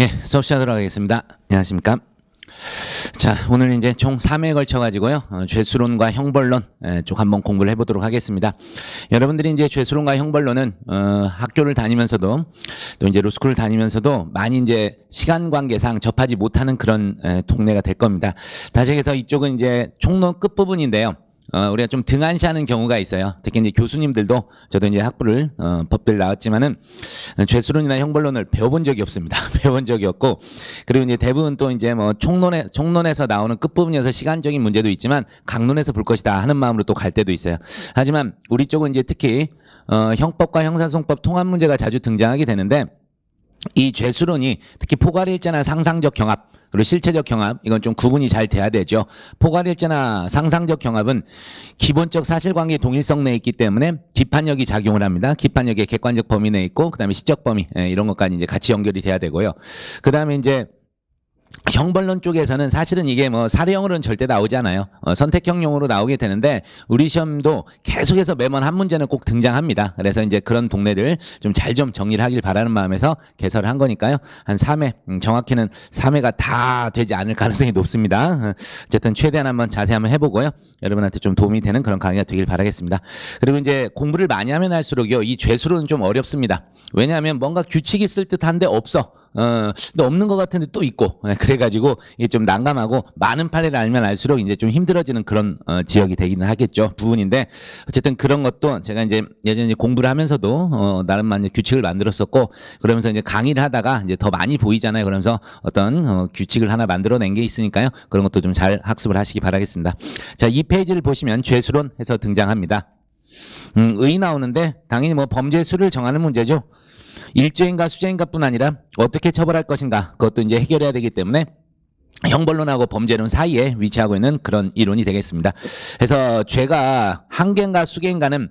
예, 수업 시작하도록 하겠습니다. 안녕하십니까. 자, 오늘 이제 총 3회에 걸쳐 가지고요. 죄수론과 형벌론 쭉 한번 공부를 해보도록 하겠습니다. 여러분들이 이제 죄수론과 형벌론은 학교를 다니면서도 또 이제 로스쿨을 다니면서도 많이 이제 시간 관계상 접하지 못하는 그런 동네가 될 겁니다. 다시 해서 이쪽은 이제 총론 끝 부분인데요. 우리가 좀 등한시하는 경우가 있어요. 특히 이제 교수님들도 저도 이제 학부를 법들 나왔지만은 죄수론이나 형벌론을 배워본 적이 없습니다. 배워본 적이 없고, 그리고 이제 대부분 또 이제 뭐 총론에서 나오는 끝부분이어서 시간적인 문제도 있지만 강론에서 볼 것이다 하는 마음으로 또 갈 때도 있어요. 하지만 우리 쪽은 이제 특히 형법과 형사소송법 통합 문제가 자주 등장하게 되는데, 이 죄수론이 특히 포괄일자나 상상적 경합 그리고 실체적 경합, 이건 좀 구분이 잘 돼야 되죠. 포괄일자나 상상적 경합은 기본적 사실관계 동일성 내에 있기 때문에 기판력이 작용을 합니다. 기판력의 객관적 범위 내에 있고, 그다음에 시적 범위 이런 것까지 이제 같이 연결이 돼야 되고요. 그다음에 이제 형벌론 쪽에서는 사실은 이게 뭐 사례형으로는 절대 나오지 않아요. 선택형용으로 나오게 되는데, 우리 시험도 계속해서 매번 한 문제는 꼭 등장합니다. 그래서 이제 그런 동네들 좀 잘 좀 정리를 하길 바라는 마음에서 개설을 한 거니까요. 한 3회, 정확히는 3회가 다 되지 않을 가능성이 높습니다. 어쨌든 최대한 한번 자세히 한번 해보고요. 여러분한테 좀 도움이 되는 그런 강의가 되길 바라겠습니다. 그리고 이제 공부를 많이 하면 할수록요, 이 죄수론은 좀 어렵습니다. 왜냐하면 뭔가 규칙이 있을 듯한데 없어. 근데 없는 것 같은데 또 있고, 그래가지고 이게 좀 난감하고, 많은 판례를 알면 알수록 이제 좀 힘들어지는 그런 지역이 되기는 하겠죠. 부분인데, 어쨌든 그런 것도 제가 이제 예전에 공부를 하면서도 나름만 규칙을 만들었었고, 그러면서 이제 강의를 하다가 이제 더 많이 보이잖아요. 그러면서 어떤 규칙을 하나 만들어낸 게 있으니까요. 그런 것도 좀 잘 학습을 하시기 바라겠습니다. 자, 이 페이지를 보시면 죄수론 해서 등장합니다. 의 나오는데 당연히 뭐 범죄 수를 정하는 문제죠. 일죄인가 수죄인가뿐 아니라 어떻게 처벌할 것인가, 그것도 이제 해결해야 되기 때문에 형벌론하고 범죄론 사이에 위치하고 있는 그런 이론이 되겠습니다. 그래서 죄가 한개인가 수개인가는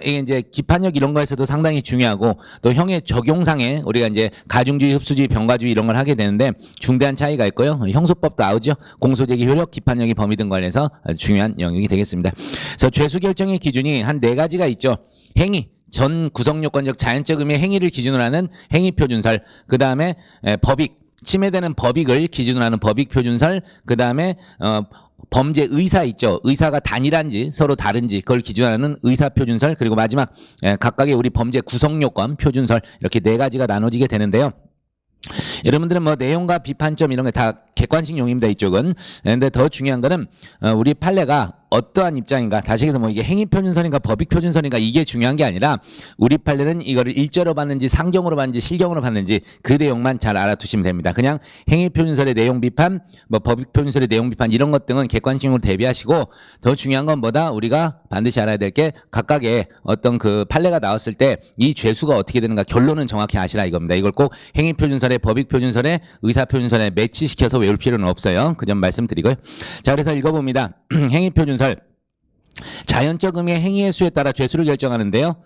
이게 이제 기판력 이런 거에서도 상당히 중요하고, 또 형의 적용상에 우리가 이제 가중주의, 흡수주의, 병가주의 이런 걸 하게 되는데 중대한 차이가 있고요. 형소법도 나오죠. 공소제기 효력, 기판력이 범위 등 관련해서 중요한 영역이 되겠습니다. 그래서 죄수 결정의 기준이 한 4가지가 있죠. 행위, 전 구성요건적 자연적 의미의 행위를 기준으로 하는 행위표준설, 그 다음에 법익, 침해되는 법익을 기준으로 하는 법익표준설, 그 다음에 범죄 의사 있죠. 의사가 단일한지 서로 다른지 그걸 기준하는 의사표준설, 그리고 마지막 각각의 우리 범죄 구성요건 표준설, 이렇게 4가지가 나눠지게 되는데요. 여러분들은 뭐 내용과 비판점 이런 게 다 객관식용입니다, 이쪽은. 근데 더 중요한 거는 우리 판례가 어떠한 입장인가, 다시 해서 뭐 이게 행위표준설인가 법익표준설인가 이게 중요한 게 아니라, 우리 판례는 이거를 일죄로 봤는지 상경으로 봤는지 실경으로 봤는지 그 내용만 잘 알아두시면 됩니다. 그냥 행위표준설의 내용 비판, 뭐 법익표준설의 내용 비판 이런 것 등은 객관식용으로 대비하시고, 더 중요한 건 뭐다? 우리가 반드시 알아야 될 게 각각의 어떤 그 판례가 나왔을 때 이 죄수가 어떻게 되는가 결론은 정확히 아시라 이겁니다. 이걸 꼭 행위표준설의 법익표준설의 의사표준설에 매치시켜서 외울 필요는 없어요. 그 점 말씀드리고요. 자, 그래서 읽어봅니다. 행위표준설. 자연적 의미의 행위의 수에 따라 죄수를 결정하는데요.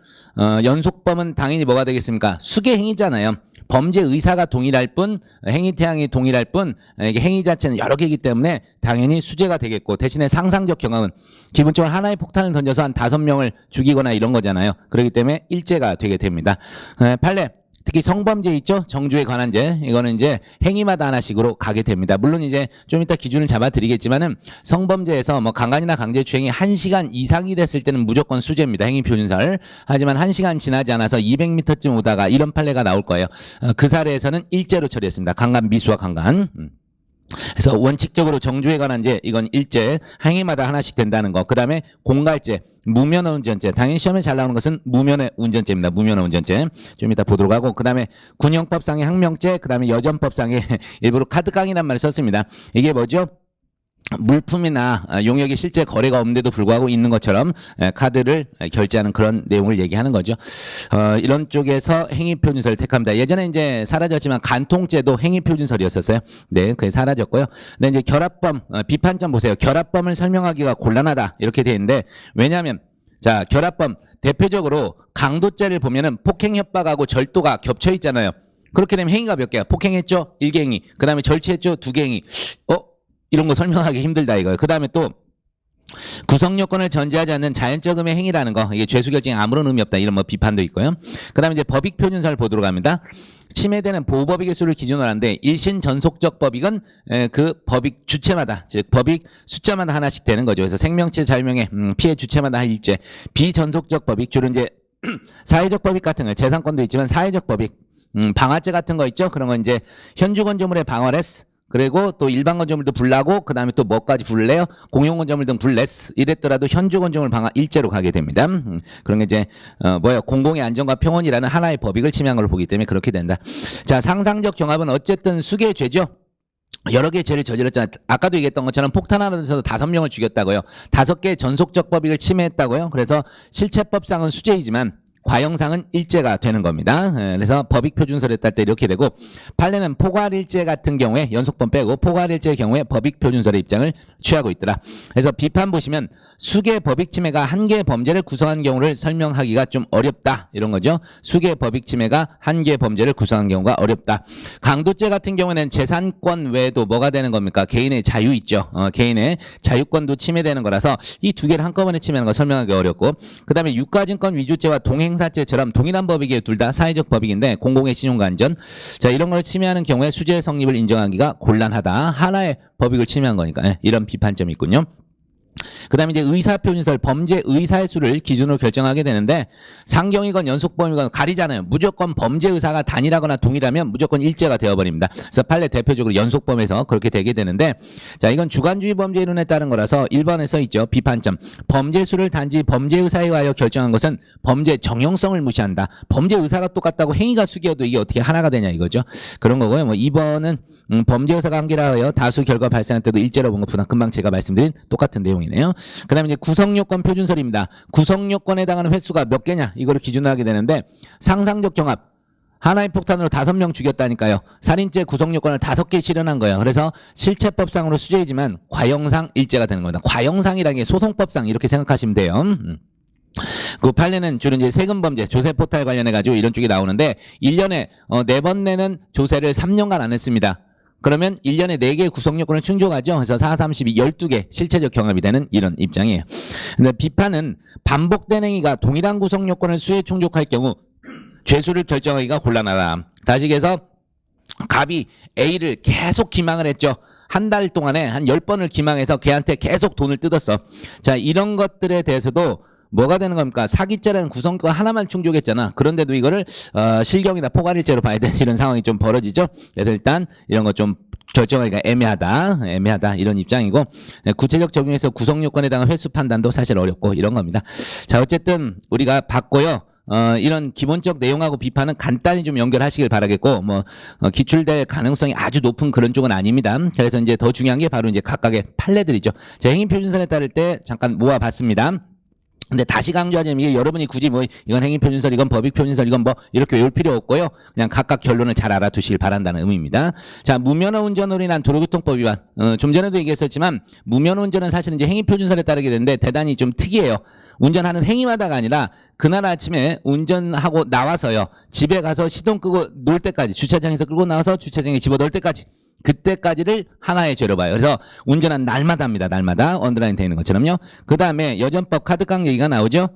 연속범은 당연히 뭐가 되겠습니까? 수개행위잖아요. 범죄 의사가 동일할 뿐, 행위 태양이 동일할 뿐, 이게 행위 자체는 여러 개이기 때문에 당연히 수죄가 되겠고, 대신에 상상적 경험은 기본적으로 하나의 폭탄을 던져서 한 5명을 죽이거나 이런 거잖아요. 그렇기 때문에 일죄가 되게 됩니다. 판례. 특히 성범죄 있죠? 정주에 관한 죄. 이거는 이제 행위마다 하나씩으로 가게 됩니다. 물론 이제 좀 이따 기준을 잡아드리겠지만은, 성범죄에서 뭐 강간이나 강제추행이 1시간 이상이 됐을 때는 무조건 수죄입니다. 행위표준설. 하지만 1시간 지나지 않아서 200m쯤 오다가 이런 판례가 나올 거예요. 그 사례에서는 일죄로 처리했습니다. 강간, 미수와 강간. 그래서 원칙적으로 정주에 관한 죄, 이건 일죄, 행위마다 하나씩 된다는 거. 그 다음에 공갈죄, 무면허 운전죄. 당연히 시험에 잘 나오는 것은 무면허 운전죄입니다. 무면허 운전죄. 좀 이따 보도록 하고, 그 다음에 군형법상의 항명죄, 그 다음에 여전법상의 일부러 카드깡이란 말을 썼습니다. 이게 뭐죠? 물품이나 용역이 실제 거래가 없는데도 불구하고 있는 것처럼 카드를 결제하는 그런 내용을 얘기하는 거죠. 이런 쪽에서 행위표준설을 택합니다. 예전에 이제 사라졌지만 간통죄도 행위표준설이었었어요. 네, 그게 사라졌고요. 근데 이제 결합범, 비판점 보세요. 결합범을 설명하기가 곤란하다 이렇게 돼 있는데, 왜냐하면 자, 결합범 대표적으로 강도죄를 보면은 폭행 협박하고 절도가 겹쳐 있잖아요. 그렇게 되면 행위가 몇 개야? 폭행했죠? 1개 행위. 그 다음에 절취했죠? 2개 행위. 이런 거 설명하기 힘들다 이거예요. 그 다음에 또 구성 요건을 전제하지 않는 자연적음의 행위라는 거, 이게 죄수 결정에 아무런 의미 없다, 이런 뭐 비판도 있고요. 그다음에 이제 법익 표준서를 보도록 합니다. 침해되는 보호법익의 수를 기준으로 하는데 일신 전속적 법익은 그 법익 주체마다, 즉 법익 숫자마다 하나씩 되는 거죠. 그래서 생명체, 자유명예, 피해 주체마다 한 일제. 비전속적 법익, 주로 이제 사회적 법익 같은 거, 재산권도 있지만 사회적 법익, 방화죄 같은 거 있죠. 그런 건 이제 현주 건조물의 방화레스, 그리고 또 일반 건조물도 불나고 그다음에 또 뭐까지 불래요? 공용 건조물 등 불레스, 이랬더라도 현주 건조물 방화 일제로 가게 됩니다. 그런 게 이제 공공의 안전과 평온이라는 하나의 법익을 침해한 걸로 보기 때문에 그렇게 된다. 자, 상상적 경합은 어쨌든 수개의 죄죠. 여러 개의 죄를 저질렀잖아요. 아까도 얘기했던 것처럼 폭탄하면서도 5명을 죽였다고요. 5개의 전속적 법익을 침해했다고요. 그래서 실체법상은 수재이지만 과형상은 일제가 되는 겁니다. 그래서 법익표준설에 따를 때 이렇게 되고, 판례는 포괄일제 같은 경우에 연속범 빼고 포괄일제의 경우에 법익표준설의 입장을 취하고 있더라. 그래서 비판 보시면 수개 법익 침해가 한 개의 범죄를 구성한 경우를 설명하기가 좀 어렵다, 이런 거죠. 수개 법익 침해가 한 개의 범죄를 구성한 경우가 어렵다. 강도죄 같은 경우에는 재산권 외에도 뭐가 되는 겁니까? 개인의 자유 있죠. 개인의 자유권도 침해되는 거라서 이 두 개를 한꺼번에 침해하는 거 설명하기 어렵고, 그 다음에 유가증권 위조죄와 동행사죄처럼 동일한 법익이에요. 둘 다 사회적 법익인데 공공의 신용과 안전, 자, 이런 걸 침해하는 경우에 수재 성립을 인정하기가 곤란하다. 하나의 법익을 침해한 거니까 이런 비판점이 있군요. 그 다음에 이제 의사표준설, 범죄 의사의 수를 기준으로 결정하게 되는데 상경이건 연속범이건 가리잖아요. 무조건 범죄 의사가 단일하거나 동일하면 무조건 일제가 되어버립니다. 그래서 판례 대표적으로 연속범에서 그렇게 되게 되는데, 자, 이건 주관주의 범죄 이론에 따른 거라서 1번에 써 있죠. 비판점. 범죄 수를 단지 범죄 의사에 의하여 결정한 것은 범죄 정형성을 무시한다. 범죄 의사가 똑같다고 행위가 수기여도 이게 어떻게 하나가 되냐, 이거죠. 그런 거고요. 뭐 2번은 범죄 의사가 함께하여 다수 결과 발생할 때도 일제로 본 것보다 금방 제가 말씀드린 똑같은 내용이네요. 그 다음에 이제 구성요건 표준설입니다. 구성요건에 해당하는 횟수가 몇 개냐, 이거를 기준으로 하게 되는데, 상상적 경합, 하나의 폭탄으로 5명 죽였다니까요. 살인죄 구성요건을 5개 실현한 거예요. 그래서 실체법상으로 수재이지만 과형상 일제가 되는 겁니다. 과형상이라는 게 소송법상 이렇게 생각하시면 돼요. 그 판례는 주로 이제 세금범죄, 조세포탈 관련해가지고 이런 쪽이 나오는데 1년에 4번 내는 조세를 3년간 안 했습니다. 그러면 1년에 4개의 구성요건을 충족하죠. 그래서 4, 32, 12개 실체적 경합이 되는 이런 입장이에요. 근데 비판은 반복된 행위가 동일한 구성요건을 수에 충족할 경우 죄수를 결정하기가 곤란하다. 다시 해서 갑이 A를 계속 기망을 했죠. 한 달 동안에 한 10번을 기망해서 걔한테 계속 돈을 뜯었어. 자, 이런 것들에 대해서도 뭐가 되는 겁니까? 사기죄라는 구성권 하나만 충족했잖아. 그런데도 이거를 실경이나 포괄일죄로 봐야 되는 이런 상황이 좀 벌어지죠. 그래서 일단 이런 거 좀 결정하기가 애매하다 이런 입장이고, 구체적 적용에서 구성요건에 해당한 횟수 판단도 사실 어렵고 이런 겁니다. 자, 어쨌든 우리가 봤고요. 이런 기본적 내용하고 비판은 간단히 좀 연결하시길 바라겠고, 기출될 가능성이 아주 높은 그런 쪽은 아닙니다. 그래서 이제 더 중요한 게 바로 이제 각각의 판례들이죠. 자, 행위표준선에 따를 때 잠깐 모아봤습니다. 근데 다시 강조하자면 이게 여러분이 굳이 뭐 이건 행위표준설, 이건 법익표준설, 이건 뭐 이렇게 외울 필요 없고요. 그냥 각각 결론을 잘 알아두시길 바란다는 의미입니다. 자, 무면허 운전으로 인한 도로교통법 위반. 좀 전에도 얘기했었지만 무면허 운전은 사실 이제 행위표준설에 따르게 되는데 대단히 좀 특이해요. 운전하는 행위마다가 아니라 그날 아침에 운전하고 나와서요. 집에 가서 시동 끄고 놀 때까지, 주차장에서 끌고 나와서 주차장에 집어넣을 때까지, 그때까지를 하나의 죄로 봐요. 그래서 운전한 날마다 합니다. 날마다 언더라인 되어 있는 것처럼요. 그 다음에 여전법 카드깡 얘기가 나오죠.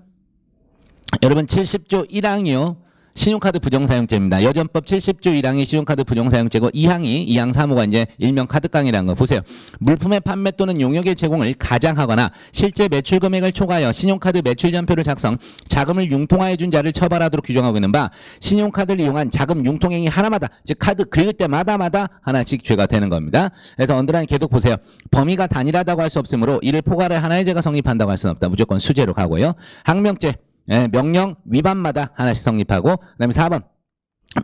여러분 70조 1항이요. 신용카드 부정사용죄입니다. 여전법 70조 1항이 신용카드 부정사용죄고 2항 3호가 이제 일명 카드깡이라는 거 보세요. 물품의 판매 또는 용역의 제공을 가장하거나 실제 매출 금액을 초과하여 신용카드 매출전표를 작성, 자금을 융통하여 준 자를 처벌하도록 규정하고 있는 바, 신용카드를 이용한 자금 융통행위 하나마다, 즉 카드 긁을 때마다 하나씩 죄가 되는 겁니다. 그래서 언더라인 계속 보세요. 범위가 단일하다고 할 수 없으므로 이를 포괄해 하나의 죄가 성립한다고 할 수는 없다. 무조건 수죄로 가고요. 항명죄, 명령 위반마다 하나씩 성립하고, 그다음에 4번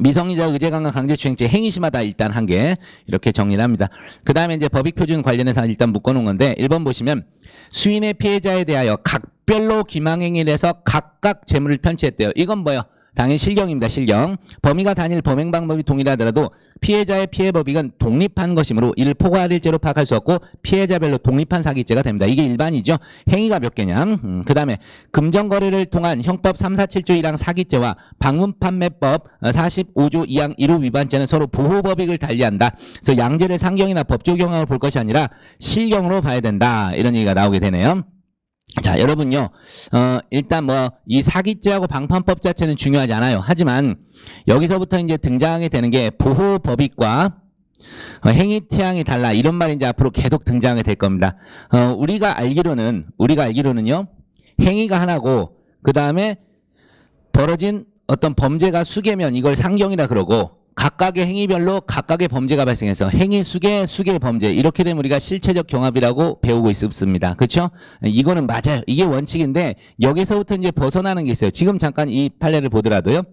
미성년자 의제강간 강제추행죄 행위심하다 일단 한 개 이렇게 정리를 합니다. 그 다음에 이제 법익표준 관련해서 일단 묶어놓은 건데 1번 보시면 수인의 피해자에 대하여 각별로 기망행위를 해서 각각 재물을 편취했대요. 이건 뭐예요? 당연히 실경입니다. 실경. 범위가 단일, 범행 방법이 동일하더라도 피해자의 피해 법익은 독립한 것이므로 이를 포괄일죄로 파악할 수 없고 피해자별로 독립한 사기죄가 됩니다. 이게 일반이죠. 행위가 몇 개냐. 그 다음에 금전거래를 통한 형법 347조 1항 사기죄와 방문판매법 45조 2항 1호 위반죄는 서로 보호법익을 달리한다. 그래서 양죄를 상경이나 법조경으로 볼 것이 아니라 실경으로 봐야 된다. 이런 얘기가 나오게 되네요. 자, 여러분요, 일단 뭐, 이 사기죄하고 방판법 자체는 중요하지 않아요. 하지만, 여기서부터 이제 등장하게 되는 게 보호법익과 행위태양이 달라. 이런 말이 이제 앞으로 계속 등장하게 될 겁니다. 우리가 알기로는요, 행위가 하나고, 그 다음에 벌어진 어떤 범죄가 수개면 이걸 상경이라 그러고, 각각의 행위별로 각각의 범죄가 발생해서 행위 수개, 수개 범죄 이렇게 되면 우리가 실체적 경합이라고 배우고 있습니다. 그렇죠? 이거는 맞아요. 이게 원칙인데 여기서부터 이제 벗어나는 게 있어요. 지금 잠깐 이 판례를 보더라도요.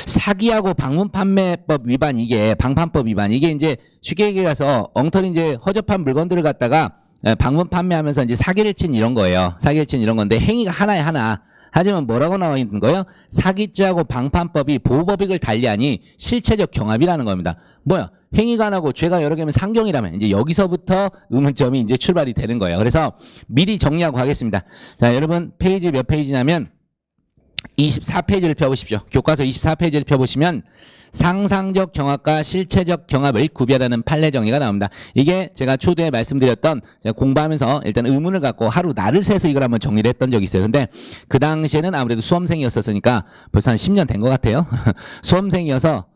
사기하고 방문 판매법 위반 이게 방판법 위반 이게 이제 쉽게 얘기해서 엉터리 이제 허접한 물건들을 갖다가 방문 판매하면서 이제 사기를 친 이런 거예요. 사기를 친 이런 건데 행위가 하나에 하나. 하지만 뭐라고 나와 있는 거예요? 사기죄하고 방판법이 보호법익을 달리하니 실체적 경합이라는 겁니다. 뭐야? 행위가 하나고 죄가 여러 개면 상경이라면 이제 여기서부터 의문점이 이제 출발이 되는 거예요. 그래서 미리 정리하고 가겠습니다. 자, 여러분 페이지 몇 페이지냐면 24페이지를 펴보십시오. 교과서 24페이지를 펴보시면 상상적 경합과 실체적 경합을 구별하는 판례 정의가 나옵니다. 이게 제가 초두에 말씀드렸던 제가 공부하면서 일단 의문을 갖고 하루 날을 새서 이걸 한번 정리를 했던 적이 있어요. 근데 그 당시에는 아무래도 수험생이었으니까 벌써 한 10년 된 것 같아요. 수험생이어서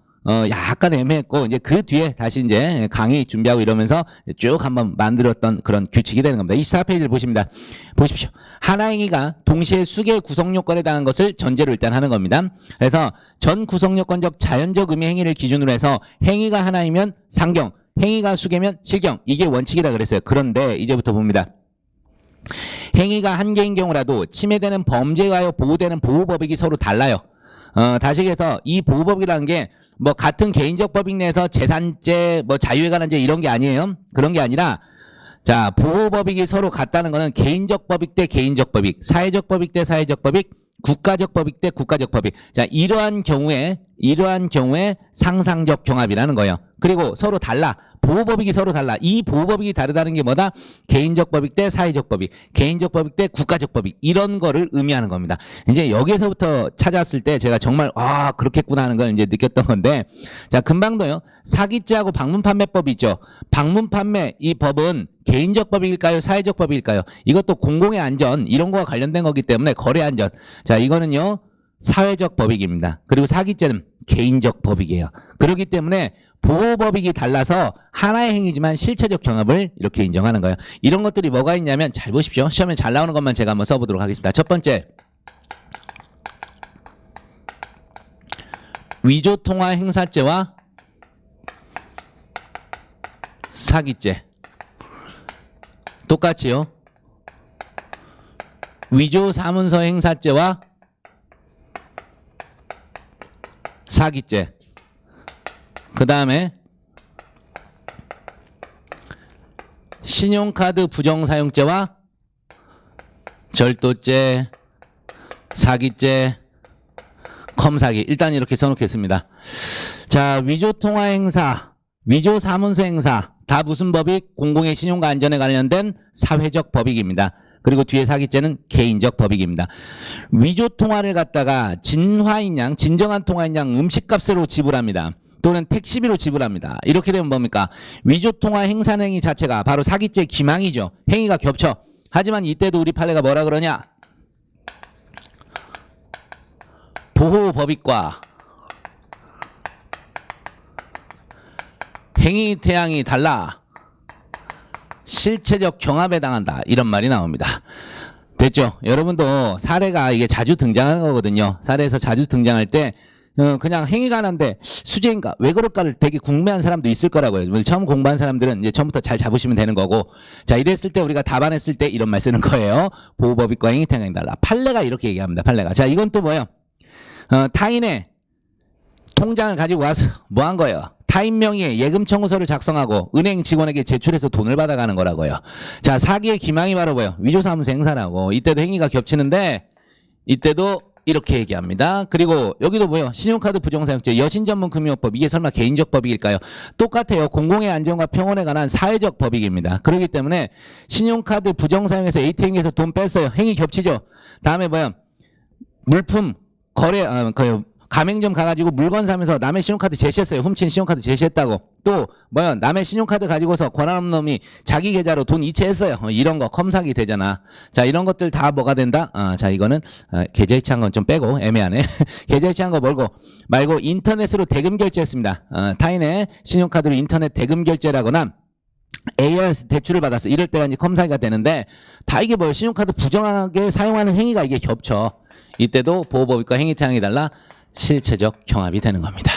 약간 애매했고 이제 그 뒤에 다시 이제 강의 준비하고 이러면서 쭉 한번 만들었던 그런 규칙이 되는 겁니다. 24페이지를 보십니다. 보십시오. 하나 행위가 동시에 수개의 구성 요건에 당한 것을 전제로 일단 하는 겁니다. 그래서 전 구성 요건적 자연적 의미 행위를 기준으로 해서 행위가 하나이면 상경, 행위가 수개면 실경 이게 원칙이라 그랬어요. 그런데 이제부터 봅니다. 행위가 한 개인 경우라도 침해되는 범죄에 의하여 보호되는 보호법익이 서로 달라요. 다시 얘기해서 이 보호법이라는 게 뭐 같은 개인적 법익 내에서 재산죄, 뭐 자유에 관한 죄 이런 게 아니에요. 그런 게 아니라 자 보호법익이 서로 같다는 거는 개인적 법익 대 개인적 법익, 사회적 법익 대 사회적 법익, 국가적 법익 대 국가적 법익. 자 이러한 경우에 상상적 경합이라는 거예요. 그리고 서로 달라. 보호법익이 서로 달라. 이 보호법익이 다르다는 게 뭐다? 개인적 법익 대 사회적 법익, 개인적 법익 대 국가적 법익 이런 거를 의미하는 겁니다. 이제 여기에서부터 찾았을 때 제가 정말 그렇겠구나 하는 걸 이제 느꼈던 건데 자 금방도요. 사기죄하고 방문판매법이 있죠. 방문판매 이 법은 개인적 법익일까요? 사회적 법익일까요? 이것도 공공의 안전 이런 거와 관련된 거기 때문에 거래 안전. 자 이거는요. 사회적 법익입니다. 그리고 사기죄는 개인적 법익이에요. 그렇기 때문에 보호법익이 달라서 하나의 행위지만 실체적 경합을 이렇게 인정하는 거예요. 이런 것들이 뭐가 있냐면 잘 보십시오. 시험에 잘 나오는 것만 제가 한번 써보도록 하겠습니다. 첫 번째, 위조통화 행사죄와 사기죄 똑같이요. 위조사문서 행사죄와 사기죄. 그 다음에 신용카드 부정사용죄와 절도죄, 사기죄, 컴사기. 일단 이렇게 써놓겠습니다. 자, 위조통화행사, 위조사문서 행사 다 무슨 법익? 공공의 신용과 안전에 관련된 사회적 법익입니다. 그리고 뒤에 사기죄는 개인적 법익입니다. 위조통화를 갖다가 진화인 양, 진정한 통화인 양 음식값으로 지불합니다. 또는 택시비로 지불합니다. 이렇게 되면 뭡니까? 위조통화 행사행위 자체가 바로 사기죄 기망이죠. 행위가 겹쳐. 하지만 이때도 우리 판례가 뭐라 그러냐? 보호법익과 행위 태양이 달라. 실체적 경합에 해당한다. 이런 말이 나옵니다. 됐죠? 여러분도 사례가 이게 자주 등장하는 거거든요. 사례에서 자주 등장할 때 그냥 행위가 하나인데 수재인가 왜 그럴까를 되게 궁금해하는 사람도 있을 거라고요. 처음 공부한 사람들은 이제 처음부터 잘 잡으시면 되는 거고 자 이랬을 때 우리가 답안했을 때 이런 말 쓰는 거예요. 보호법익과 행위 태양이 달라. 판례가 이렇게 얘기합니다. 판례가. 자 이건 또 뭐예요? 타인의 통장을 가지고 와서 뭐 한 거예요? 타인 명의의 예금 청구서를 작성하고 은행 직원에게 제출해서 돈을 받아가는 거라고요. 자 사기의 기망이 바로 뭐예요? 위조사무소 행사라고. 이때도 행위가 겹치는데 이때도 이렇게 얘기합니다. 그리고 여기도 뭐예요? 신용카드 부정사용죄, 여신전문금융법. 이게 설마 개인적 법익일까요? 똑같아요. 공공의 안전과 평온에 관한 사회적 법익입니다. 그렇기 때문에 신용카드 부정사용해서 ATM에서 돈 뺐어요. 행위 겹치죠. 다음에 뭐야? 물품 거래 가맹점 가가지고 물건 사면서 남의 신용카드 제시했어요. 훔친 신용카드 제시했다고. 또 뭐야 남의 신용카드 가지고서 권한 없는 놈이 자기 계좌로 돈 이체했어요. 이런 거 컴사기 되잖아. 자 이런 것들 다 뭐가 된다? 자 이거는 계좌 이체한 건 좀 빼고 애매하네. 계좌 이체한 거 말고 인터넷으로 대금 결제했습니다. 타인의 신용카드로 인터넷 대금 결제라거나 ARS 대출을 받았어. 이럴 때가 이제 컴사기가 되는데 다 이게 뭐예요? 신용카드 부정하게 사용하는 행위가 이게 겹쳐. 이때도 보호법과 행위태양이 달라 실체적 경합이 되는 겁니다.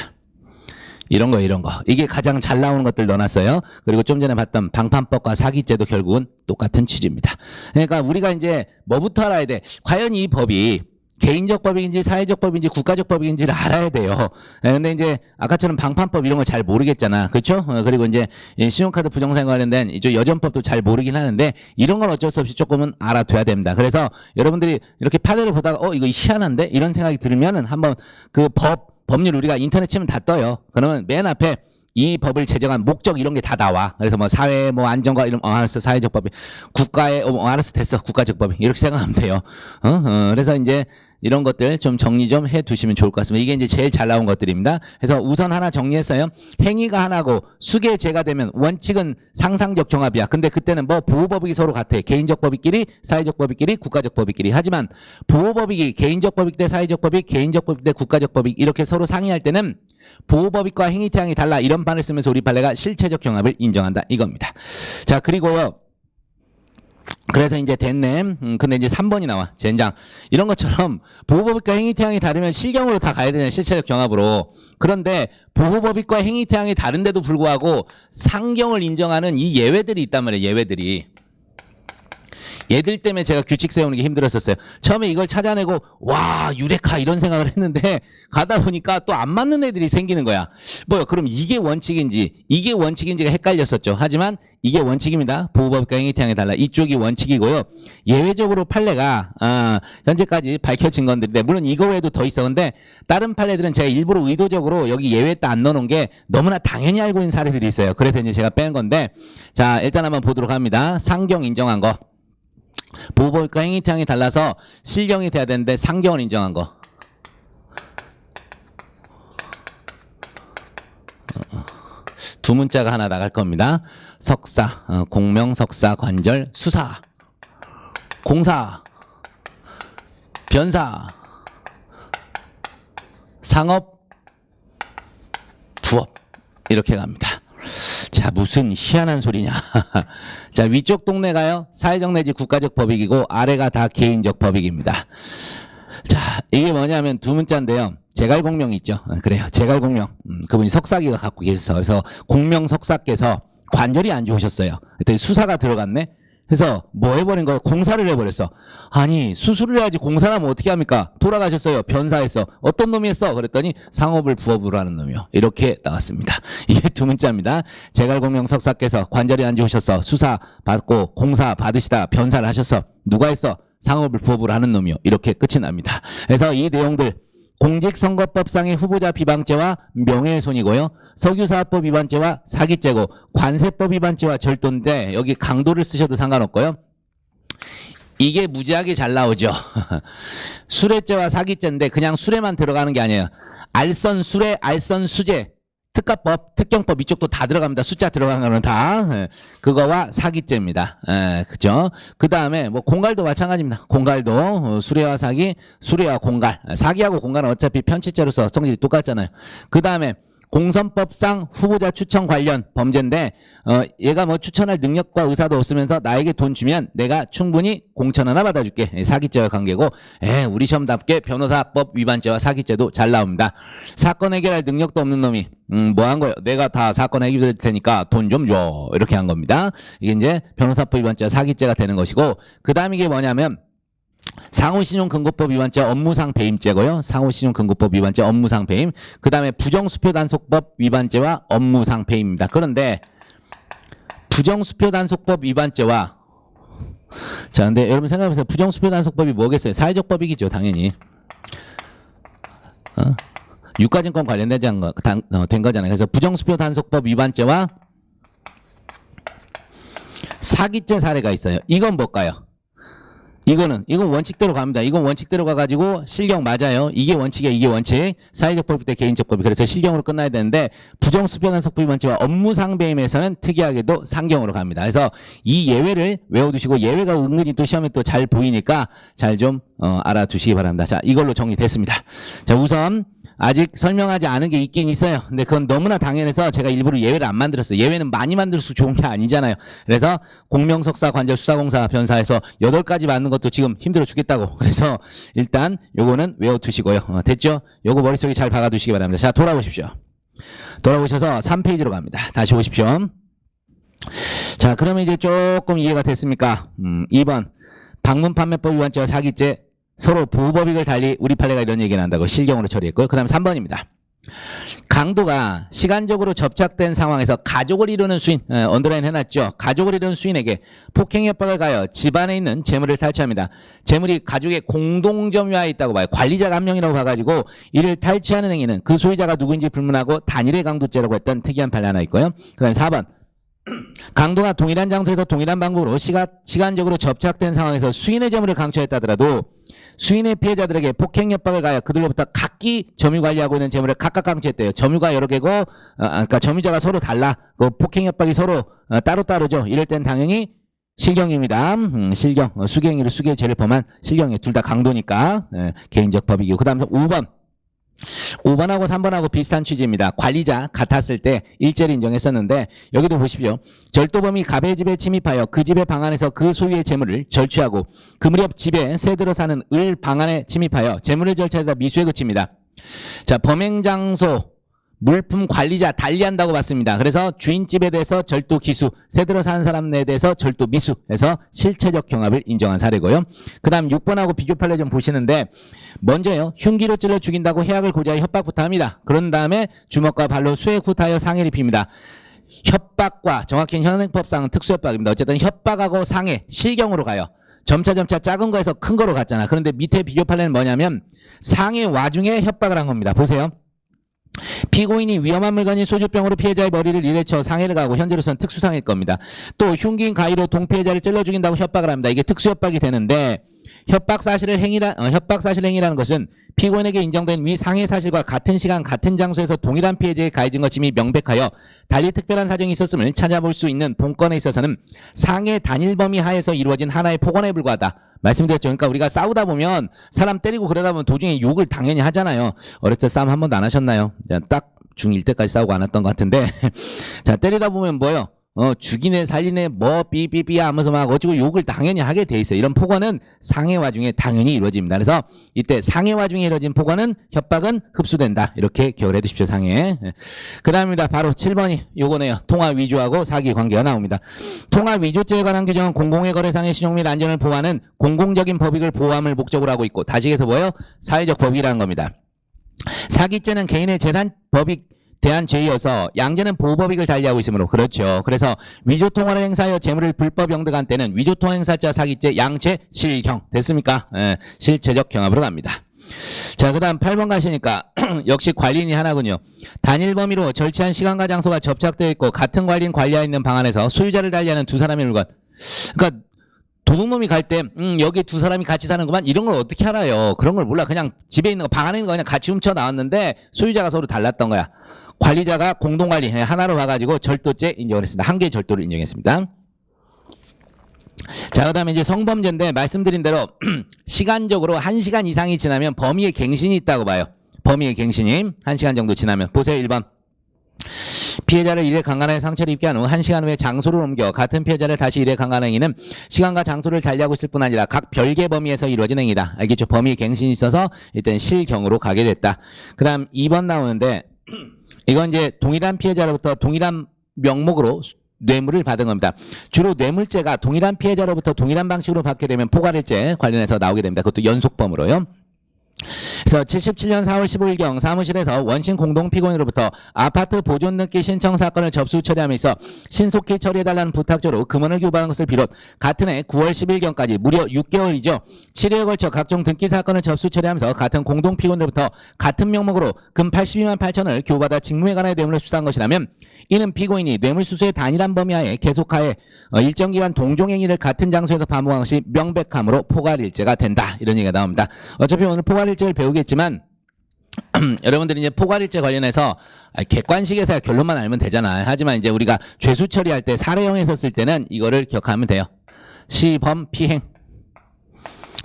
이런 거. 이게 가장 잘 나오는 것들 넣어놨어요. 그리고 좀 전에 봤던 방판법과 사기죄도 결국은 똑같은 취지입니다. 그러니까 우리가 이제 뭐부터 알아야 돼? 과연 이 법이 개인적 법인지 사회적 법인지 국가적 법인지를 알아야 돼요. 근데 이제 아까처럼 방판법 이런 거 잘 모르겠잖아. 그렇죠? 그리고 이제 신용카드 부정사용 관련된 이쪽 여전법도 잘 모르긴 하는데 이런 건 어쩔 수 없이 조금은 알아둬야 됩니다. 그래서 여러분들이 이렇게 판례를 보다가 이거 희한한데? 이런 생각이 들면은 한번 그 법률 우리가 인터넷 치면 다 떠요. 그러면 맨 앞에 이 법을 제정한 목적 이런 게 다 나와. 그래서 뭐 사회 뭐 안정과 이런 알았어 사회적 법이 국가의 알았어 됐어 국가적 법이 이렇게 생각하면 돼요. 그래서 이제 이런 것들 좀 정리 좀 해 두시면 좋을 것 같습니다. 이게 이제 제일 잘 나온 것들입니다. 그래서 우선 하나 정리했어요. 행위가 하나고 수개제가 되면 원칙은 상상적 경합이야. 근데 그때는 뭐 보호법익이 서로 같아. 개인적 법익끼리, 사회적 법익끼리, 국가적 법익끼리. 하지만 보호법익이 개인적 법익 대 사회적 법익, 개인적 법익 대 국가적 법익 이렇게 서로 상의할 때는 보호법익과 행위태양이 달라 이런 판을 쓰면서 우리 판례가 실체적 경합을 인정한다 이겁니다. 자 그리고 그래서 이제 됐네. 근데 이제 3번이 나와. 젠장. 이런 것처럼 보호법익과 행위태양이 다르면 실경으로 다 가야 되냐 실체적 경합으로. 그런데 보호법익과 행위태양이 다른데도 불구하고 상경을 인정하는 이 예외들이 있단 말이에요. 예외들이. 얘들 때문에 제가 규칙 세우는 게 힘들었었어요. 처음에 이걸 찾아내고 와 유레카 이런 생각을 했는데 가다 보니까 또 안 맞는 애들이 생기는 거야. 뭐요? 그럼 이게 원칙인지가 헷갈렸었죠. 하지만 이게 원칙입니다. 보호법과 행위태양이 달라. 이쪽이 원칙이고요. 예외적으로 판례가 현재까지 밝혀진 건데 물론 이거 외에도 더 있어. 근데 다른 판례들은 제가 일부러 의도적으로 여기 예외 딱 안 넣어놓은 게 너무나 당연히 알고 있는 사례들이 있어요. 그래서 이제 제가 뺀 건데 자 일단 한번 보도록 합니다. 상경 인정한 거. 보호법과 행위태양이 달라서 실경이 돼야 되는데 상경을 인정한 거. 두 문자가 하나 나갈 겁니다. 석사, 공명, 석사, 관절, 수사, 공사, 변사, 상업, 부업 이렇게 갑니다. 자 무슨 희한한 소리냐. 자 위쪽 동네가요 사회적 내지 국가적 법익이고 아래가 다 개인적 법익입니다. 자 이게 뭐냐면 두 문자인데요. 제갈공명이 있죠. 그래요. 제갈공명. 그분이 석사기가 갖고 계셔서 그래서 공명 석사께서 관절이 안 좋으셨어요. 그랬더니 수사가 들어갔네. 그래서 뭐 해버린 거예요? 공사를 해버렸어. 아니 수술을 해야지 공사를 하면 어떻게 합니까? 돌아가셨어요. 변사했어. 어떤 놈이 했어? 그랬더니 상업을 부업으로 하는 놈이요. 이렇게 나왔습니다. 이게 두 문자입니다. 제갈공명 석사께서 관절이 안 좋으셨어. 수사 받고 공사 받으시다 변사를 하셨어. 누가 했어? 상업을 부업으로 하는 놈이요. 이렇게 끝이 납니다. 그래서 이 내용들 공직선거법상의 후보자 비방죄와 명예훼손이고요. 석유사업법 위반죄와 사기죄고 관세법 위반죄와 절도인데 여기 강도를 쓰셔도 상관없고요. 이게 무지하게 잘 나오죠. 수뢰죄와 사기죄인데 그냥 수뢰만 들어가는 게 아니에요. 알선, 수뢰, 알선, 수재, 특가법, 특경법 이쪽도 다 들어갑니다. 숫자 들어가는 거는 다 그거와 사기죄입니다. 그죠? 그 다음에 뭐 공갈도 마찬가지입니다. 공갈도 수뢰와 사기, 수뢰와 공갈, 사기하고 공갈은 어차피 편취죄로서 성질이 똑같잖아요. 그 다음에 공선법상 후보자 추천 관련 범죄인데 얘가 뭐 추천할 능력과 의사도 없으면서 나에게 돈 주면 내가 충분히 공천 하나 받아줄게. 사기죄와 관계고 우리 시험답게 변호사법 위반죄와 사기죄도 잘 나옵니다. 사건 해결할 능력도 없는 놈이 뭐 한 거예요? 내가 다 사건 해결될 테니까 돈 좀 줘. 이렇게 한 겁니다. 이게 이제 변호사법 위반죄와 사기죄가 되는 것이고 그 다음 이게 뭐냐면 상호신용금고법 위반죄 업무상 배임죄고요. 상호신용금고법 위반죄 업무상 배임. 그 다음에 부정수표단속법 위반죄와 업무상 배임입니다. 그런데 부정수표단속법 위반죄와 자 근데 여러분 생각해보세요. 부정수표단속법이 뭐겠어요? 사회적 법이겠죠. 당연히. 유가증권 관련되지 된 거잖아요. 그래서 부정수표단속법 위반죄와 사기죄 사례가 있어요. 이건 뭘까요? 이건 원칙대로 갑니다. 이건 원칙대로 가가지고 실경 맞아요. 이게 원칙이야, 이게 원칙. 사회적 법익 대 개인적 법익. 그래서 실경으로 끝나야 되는데 부정수평한 속법이 원칙과 업무상배임에서는 특이하게도 상경으로 갑니다. 그래서 이 예외를 외워두시고 예외가 은근히 또 시험에 또 잘 보이니까 잘 좀 알아두시기 바랍니다. 자, 이걸로 정리됐습니다. 자, 우선 아직 설명하지 않은 게 있긴 있어요. 근데 그건 너무나 당연해서 제가 일부러 예외를 안 만들었어요. 예외는 많이 만들수록 좋은 게 아니잖아요. 그래서 공명석사, 관절, 수사공사, 변사에서 8가지 맞는 것도 지금 힘들어 죽겠다고. 그래서 일단 요거는 외워두시고요. 됐죠? 요거 머릿속에 잘 박아두시기 바랍니다. 자, 돌아보십시오. 돌아오셔서 3페이지로 갑니다. 다시 오십시오. 자, 그러면 이제 조금 이해가 됐습니까? 2번 방문판매법 위반죄와 사기죄 서로 보호법익을 달리 우리 판례가 이런 얘기를 한다고 실경으로 처리했고요. 그 다음 3번입니다. 강도가 시간적으로 접착된 상황에서 가족을 이루는 수인, 언더라인 해놨죠. 가족을 이루는 수인에게 폭행 협박을 가하여 집안에 있는 재물을 탈취합니다. 재물이 가족의 공동점유하에 있다고 봐요. 관리자가 한 명이라고 봐가지고 이를 탈취하는 행위는 그 소유자가 누구인지 불문하고 단일의 강도죄라고 했던 특이한 판례 하나 있고요. 그 다음 4번 강도가 동일한 장소에서 동일한 방법으로 시간적으로 접착된 상황에서 수인의 재물을 강취했다더라도 수인의 피해자들에게 폭행 협박을 가하여 그들로부터 각기 점유 관리하고 있는 재물을 각각 강취했대요. 점유가 여러 개고, 그러니까 점유자가 서로 달라. 그 폭행 협박이 서로 따로따로죠. 이럴 땐 당연히 실경입니다. 실경, 수개행위로 수개의 죄를 범한 실경이에요. 둘 다 강도니까 개인적 법이고. 그 다음 5번. 5번하고 3번하고 비슷한 취지입니다. 관리자 같았을 때 일제를 인정했었는데 여기도 보십시오. 절도범이 갑의 집에 침입하여 그 집의 방 안에서 그 소유의 재물을 절취하고 그 무렵 집에 새들어 사는 을 방 안에 침입하여 재물을 절취하다 미수에 그칩니다. 자, 범행 장소 물품 관리자 달리한다고 봤습니다. 그래서 주인집에 대해서 절도 기수, 새들어 사는 사람에 대해서 절도 미수 해서 실체적 경합을 인정한 사례고요. 그 다음 6번하고 비교 판례 좀 보시는데 먼저요. 흉기로 찔러 죽인다고 해악을 고지하여 협박부터 합니다. 그런 다음에 주먹과 발로 수액후타하여 상해를 입힙니다. 협박과 정확히 현행법상은 특수협박입니다. 어쨌든 협박하고 상해, 실경으로 가요. 점차 작은 거에서 큰 거로 갔잖아. 그런데 밑에 비교 판례는 뭐냐면 상해 와중에 협박을 한 겁니다. 보세요. 피고인이 위험한 물건인 소주병으로 피해자의 머리를 일에 쳐 상해를 가하고 현재로서는 특수상해일 겁니다. 또 흉기인 가위로 동피해자를 찔러 죽인다고 협박을 합니다. 이게 특수협박이 되는데 협박 사실 행위라는 것은 피고인에게 인정된 위 상해 사실과 같은 시간 같은 장소에서 동일한 피해자에 가해진 것임이 명백하여 달리 특별한 사정이 있었음을 찾아볼 수 있는 본건에 있어서는 상해 단일 범위 하에서 이루어진 하나의 폭언에 불과하다. 말씀드렸죠. 그러니까 우리가 싸우다 보면 사람 때리고 그러다 보면 도중에 욕을 당연히 하잖아요. 어렸을 때 싸움 한 번도 안 하셨나요? 딱 중1 때까지 싸우고 안 했던 것 같은데 자, 때리다 보면 뭐요? 죽이네 살리네 뭐 삐삐삐 하면서 막 어쩌고 욕을 당연히 하게 돼 있어요. 이런 폭언은 상해 와중에 당연히 이루어집니다. 그래서 이때 상해 와중에 이루어진 폭언은 협박은 흡수된다. 이렇게 기억을 해두십시오. 상해. 그 다음입니다. 바로 7번이 요거네요. 통화 위조하고 사기 관계가 나옵니다. 통화 위조죄에 관한 규정은 공공의 거래상의 신용 및 안전을 보호하는 공공적인 법익을 보호함을 목적으로 하고 있고 다시해서 뭐예요? 사회적 법익이라는 겁니다. 사기죄는 개인의 재산 법익 대한 죄이어서 양죄는 보호법익을 달리하고 있으므로 그렇죠. 그래서 위조통화를 행사하여 재물을 불법 영득한 때는 위조통화 행사죄 사기죄 양죄 실경 됐습니까? 실체적 경합으로 갑니다. 자, 그 다음 8번 가시니까 역시 관리인이 하나군요. 단일 범위로 절취한 시간과 장소가 접착되어 있고 같은 관리인 관리하에 있는 방 안에서 소유자를 달리하는 두 사람의 물건. 그러니까 도둑놈이 갈 때 여기 두 사람이 같이 사는구만 이런 걸 어떻게 알아요? 그런 걸 몰라. 그냥 집에 있는 거 방 안에 있는 거 그냥 같이 훔쳐 나왔는데 소유자가 서로 달랐던 거야. 관리자가 공동관리 하나로 와가지고 절도죄 인정을 했습니다. 한 개의 절도를 인정했습니다. 자, 그 다음에 이제 성범죄인데 말씀드린 대로 시간적으로 1시간 이상이 지나면 범위의 갱신이 있다고 봐요. 범위의 갱신이 1시간 정도 지나면. 보세요. 1번. 피해자를 일에 강간하여 상처를 입게 한 후 1시간 후에 장소를 옮겨 같은 피해자를 다시 일에 강간한 행위는 시간과 장소를 달리하고 있을 뿐 아니라 각 별개 범위에서 이루어진 행위다. 알겠죠? 범위의 갱신이 있어서 일단 실경으로 가게 됐다. 그 다음 2번 나오는데 이건 이제 동일한 피해자로부터 동일한 명목으로 뇌물을 받은 겁니다. 주로 뇌물죄가 동일한 피해자로부터 동일한 방식으로 받게 되면 포괄일죄 관련해서 나오게 됩니다. 그것도 연속범으로요. 그래서 77년 4월 15일경 사무실에서 원신 공동 피고인으로부터 아파트 보존 등기 신청 사건을 접수 처리함에 있어 신속히 처리해달라는 부탁조로 금원을 교부한 것을 비롯 같은 해 9월 10일경까지 무려 6개월이죠. 7회에 걸쳐 각종 등기 사건을 접수 처리하면서 같은 공동 피고인으로부터 같은 명목으로 금 82만 8천을 교부받아 직무에 관한 뇌물을 수사한 것이라면 이는 피고인이 뇌물수수의 단일한 범위하에 계속하에 일정 기간 동종행위를 같은 장소에서 반복한 것이 명백함으로 포괄일죄가 된다. 이런 얘기가 나옵니다. 어차피 오늘 포괄일죄를 배우겠지만 여러분들이 이제 포괄일죄 관련해서 객관식에서 결론만 알면 되잖아요. 하지만 이제 우리가 죄수 처리할 때 사례형에서 쓸 때는 이거를 기억하면 돼요. 시범 피행.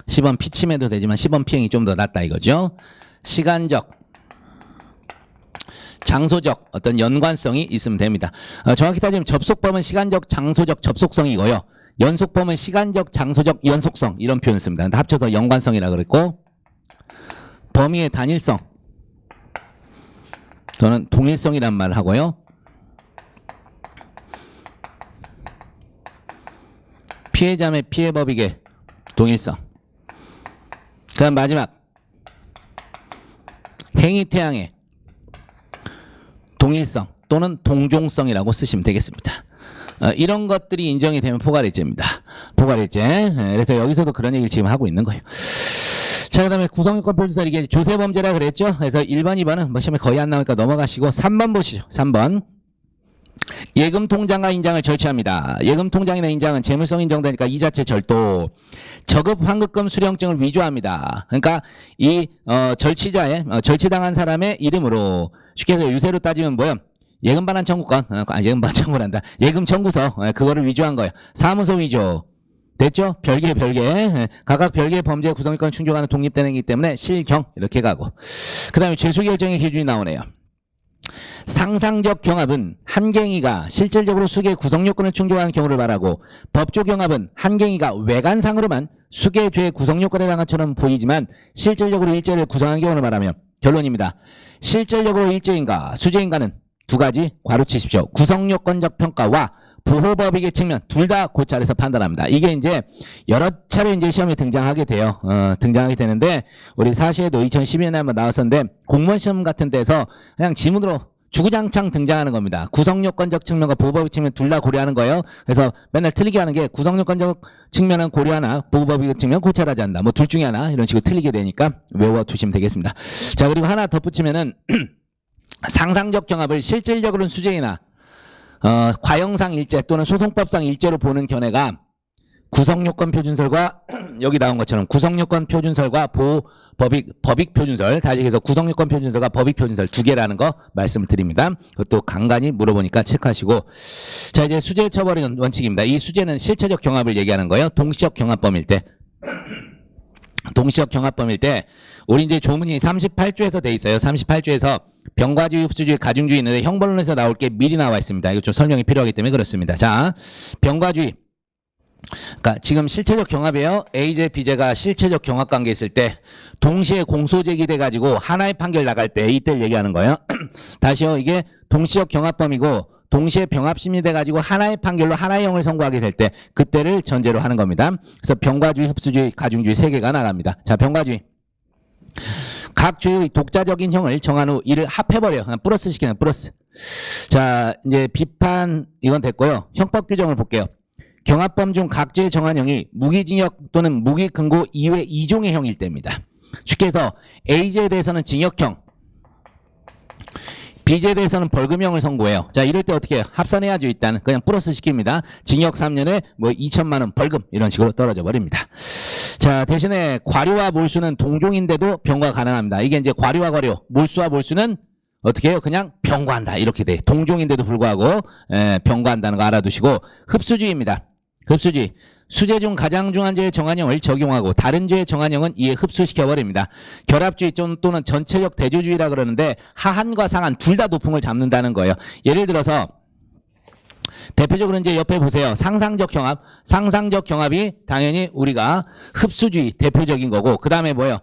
시범 피침해도 되지만 시범 피행이 좀 더 낫다 이거죠. 시간적, 장소적 어떤 연관성이 있으면 됩니다. 정확히 따지면 접속범은 시간적, 장소적 접속성이고요. 연속범은 시간적, 장소적 연속성 이런 표현을 씁니다. 합쳐서 연관성이라고 그랬고 범위의 단일성 저는 동일성이란 말을 하고요. 피해자 및 피해법익의 동일성. 그 다음 마지막 행위태양의 동일성 또는 동종성이라고 쓰시면 되겠습니다. 이런 것들이 인정이 되면 포괄일죄입니다. 포괄일죄. 그래서 여기서도 그런 얘기를 지금 하고 있는 거예요. 자, 그 다음에 구성요건 표준서 이게 조세범죄라 그랬죠. 그래서 1번, 2번은 뭐 시험에 거의 안 나오니까 넘어가시고 3번 보시죠. 3번. 예금통장과 인장을 절취합니다. 예금통장이나 인장은 재물성 인정되니까 이 자체 절도. 저급 환급금 수령증을 위조합니다. 그러니까 이 절취자의 절취당한 사람의 이름으로 쉽게 해서 유세로 따지면 뭐요? 예금 반환 청구권, 예금 반환 청구란다. 예금 청구서 그거를 위조한 거예요. 사무소 위조. 됐죠? 별개. 각각 별개의 범죄 구성요건 충족하는 독립된 행위이기 때문에 실경 이렇게 가고. 그 다음에 죄수 결정의 기준이 나오네요. 상상적 경합은 한갱이가 실질적으로 수계 구성요건을 충족하는 경우를 말하고 법조 경합은 한갱이가 외관상으로만 수계죄의 구성요건에 해당한 것처럼 보이지만 실질적으로 일죄를 구성한 경우를 말하며 결론입니다. 실질적으로 일죄인가 수죄인가는 두 가지 괄호치십시오. 구성요건적 평가와 보호법익의 측면 둘 다 고찰해서 판단합니다. 이게 이제 여러 차례 이제 시험에 등장하게 돼요. 등장하게 되는데 우리 사시에도 2012년에 한번 나왔었는데 공무원 시험 같은 데서 그냥 지문으로 주구장창 등장하는 겁니다. 구성요건적 측면과 보호법익 측면 둘 다 고려하는 거예요. 그래서 맨날 틀리게 하는 게 구성요건적 측면은 고려하나 보호법익 측면 고찰하지 않는다. 뭐 둘 중에 하나 이런 식으로 틀리게 되니까 외워두시면 되겠습니다. 자, 그리고 하나 덧붙이면은 상상적 경합을 실질적으로는 수재이나 과형상 일죄 또는 소송법상 일죄로 보는 견해가 구성요건 표준설과 여기 나온 것처럼 구성요건 표준설과 법익 표준설 다시 해서 구성요건 표준설과 법익 표준설 두 개라는 거 말씀을 드립니다. 그것도 간간히 물어보니까 체크하시고. 자, 이제 수재 처벌의 원칙입니다. 이 수재는 실체적 경합을 얘기하는 거예요. 동시적 경합범일 때. 동시적 경합범일 때 우리 이제 조문이 38조에서 돼 있어요. 38조에서 병과주의, 흡수주의, 가중주의 있는데 형벌론에서 나올 게 미리 나와 있습니다. 이거 좀 설명이 필요하기 때문에 그렇습니다. 자, 병과주의. 그러니까 지금 실체적 경합이에요. A죄, B죄가 실체적 경합 관계 있을 때 동시에 공소 제기돼 가지고 하나의 판결 나갈 때 이때를 얘기하는 거예요. 다시요. 이게 동시적 경합범이고 동시에 병합 심리돼 가지고 하나의 판결로 하나의 형을 선고하게 될 때 그때를 전제로 하는 겁니다. 그래서 병과주의, 흡수주의, 가중주의 세 개가 나갑니다. 자, 병과주의. 각 죄의 독자적인 형을 정한 후 이를 합해버려요. 그냥 플러스 시키는 플러스. 자, 이제 비판 이건 됐고요. 형법 규정을 볼게요. 경합범 중 각 죄의 정한 형이 무기징역 또는 무기근고 이외 2종의 형일 때입니다. 쉽게 해서 A죄에 대해서는 징역형, B죄에 대해서는 벌금형을 선고해요. 자, 이럴 때 어떻게 해요? 합산해야죠. 일단 그냥 플러스 시킵니다. 징역 3년에 뭐 2천만 원 벌금 이런 식으로 떨어져 버립니다. 자, 대신에 과료와 몰수는 동종인데도 병과 가능합니다. 이게 이제 과료와 과료, 몰수와 몰수는 어떻게 해요? 그냥 병과한다 이렇게 돼. 동종인데도 불구하고 병과한다는 거 알아두시고. 흡수주의입니다. 흡수주의. 수재 중 가장 중한 죄의 정한형을 적용하고 다른 죄의 정한형은 이에 흡수시켜버립니다. 결합주의 또는 전체적 대조주의라 그러는데 하한과 상한 둘 다 높음을 잡는다는 거예요. 예를 들어서 대표적으로 이제 옆에 보세요. 상상적 경합. 상상적 경합이 당연히 우리가 흡수주의 대표적인 거고 그 다음에 뭐예요?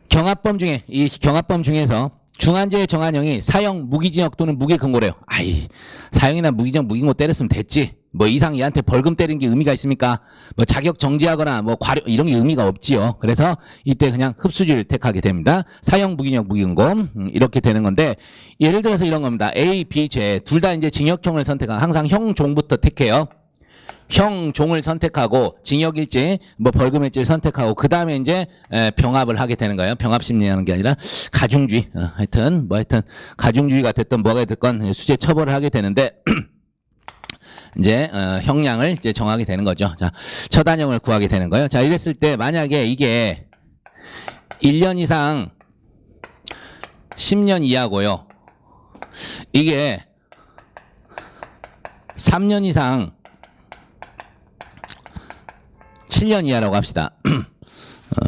경합범 중에 이 경합범 중에서 중한죄의 정한형이 사형, 무기징역 또는 무기근고래요. 아이, 사형이나 무기징역, 무기근고 때렸으면 됐지. 뭐 이상 얘한테 벌금 때리는 게 의미가 있습니까? 뭐 자격 정지하거나 뭐 과료 이런 게 의미가 없지요. 그래서 이때 그냥 흡수주의를 택하게 됩니다. 사형 무기징역 무기금고 이렇게 되는 건데 예를 들어서 이런 겁니다. A, B, 죄 둘 다 이제 징역형을 선택한 항상 형종부터 택해요. 형종을 선택하고 징역일지 뭐 벌금일지를 선택하고 그 다음에 이제 병합을 하게 되는 거예요. 병합심리하는 게 아니라 가중주의 하여튼 가중주의가 됐든 뭐가 됐건 수재 처벌을 하게 되는데 이제 형량을 이제 정하게 되는 거죠. 자, 처단형을 구하게 되는 거예요. 자, 이랬을 때 만약에 이게 1년 이상 10년 이하고요. 이게 3년 이상 7년 이하라고 합시다.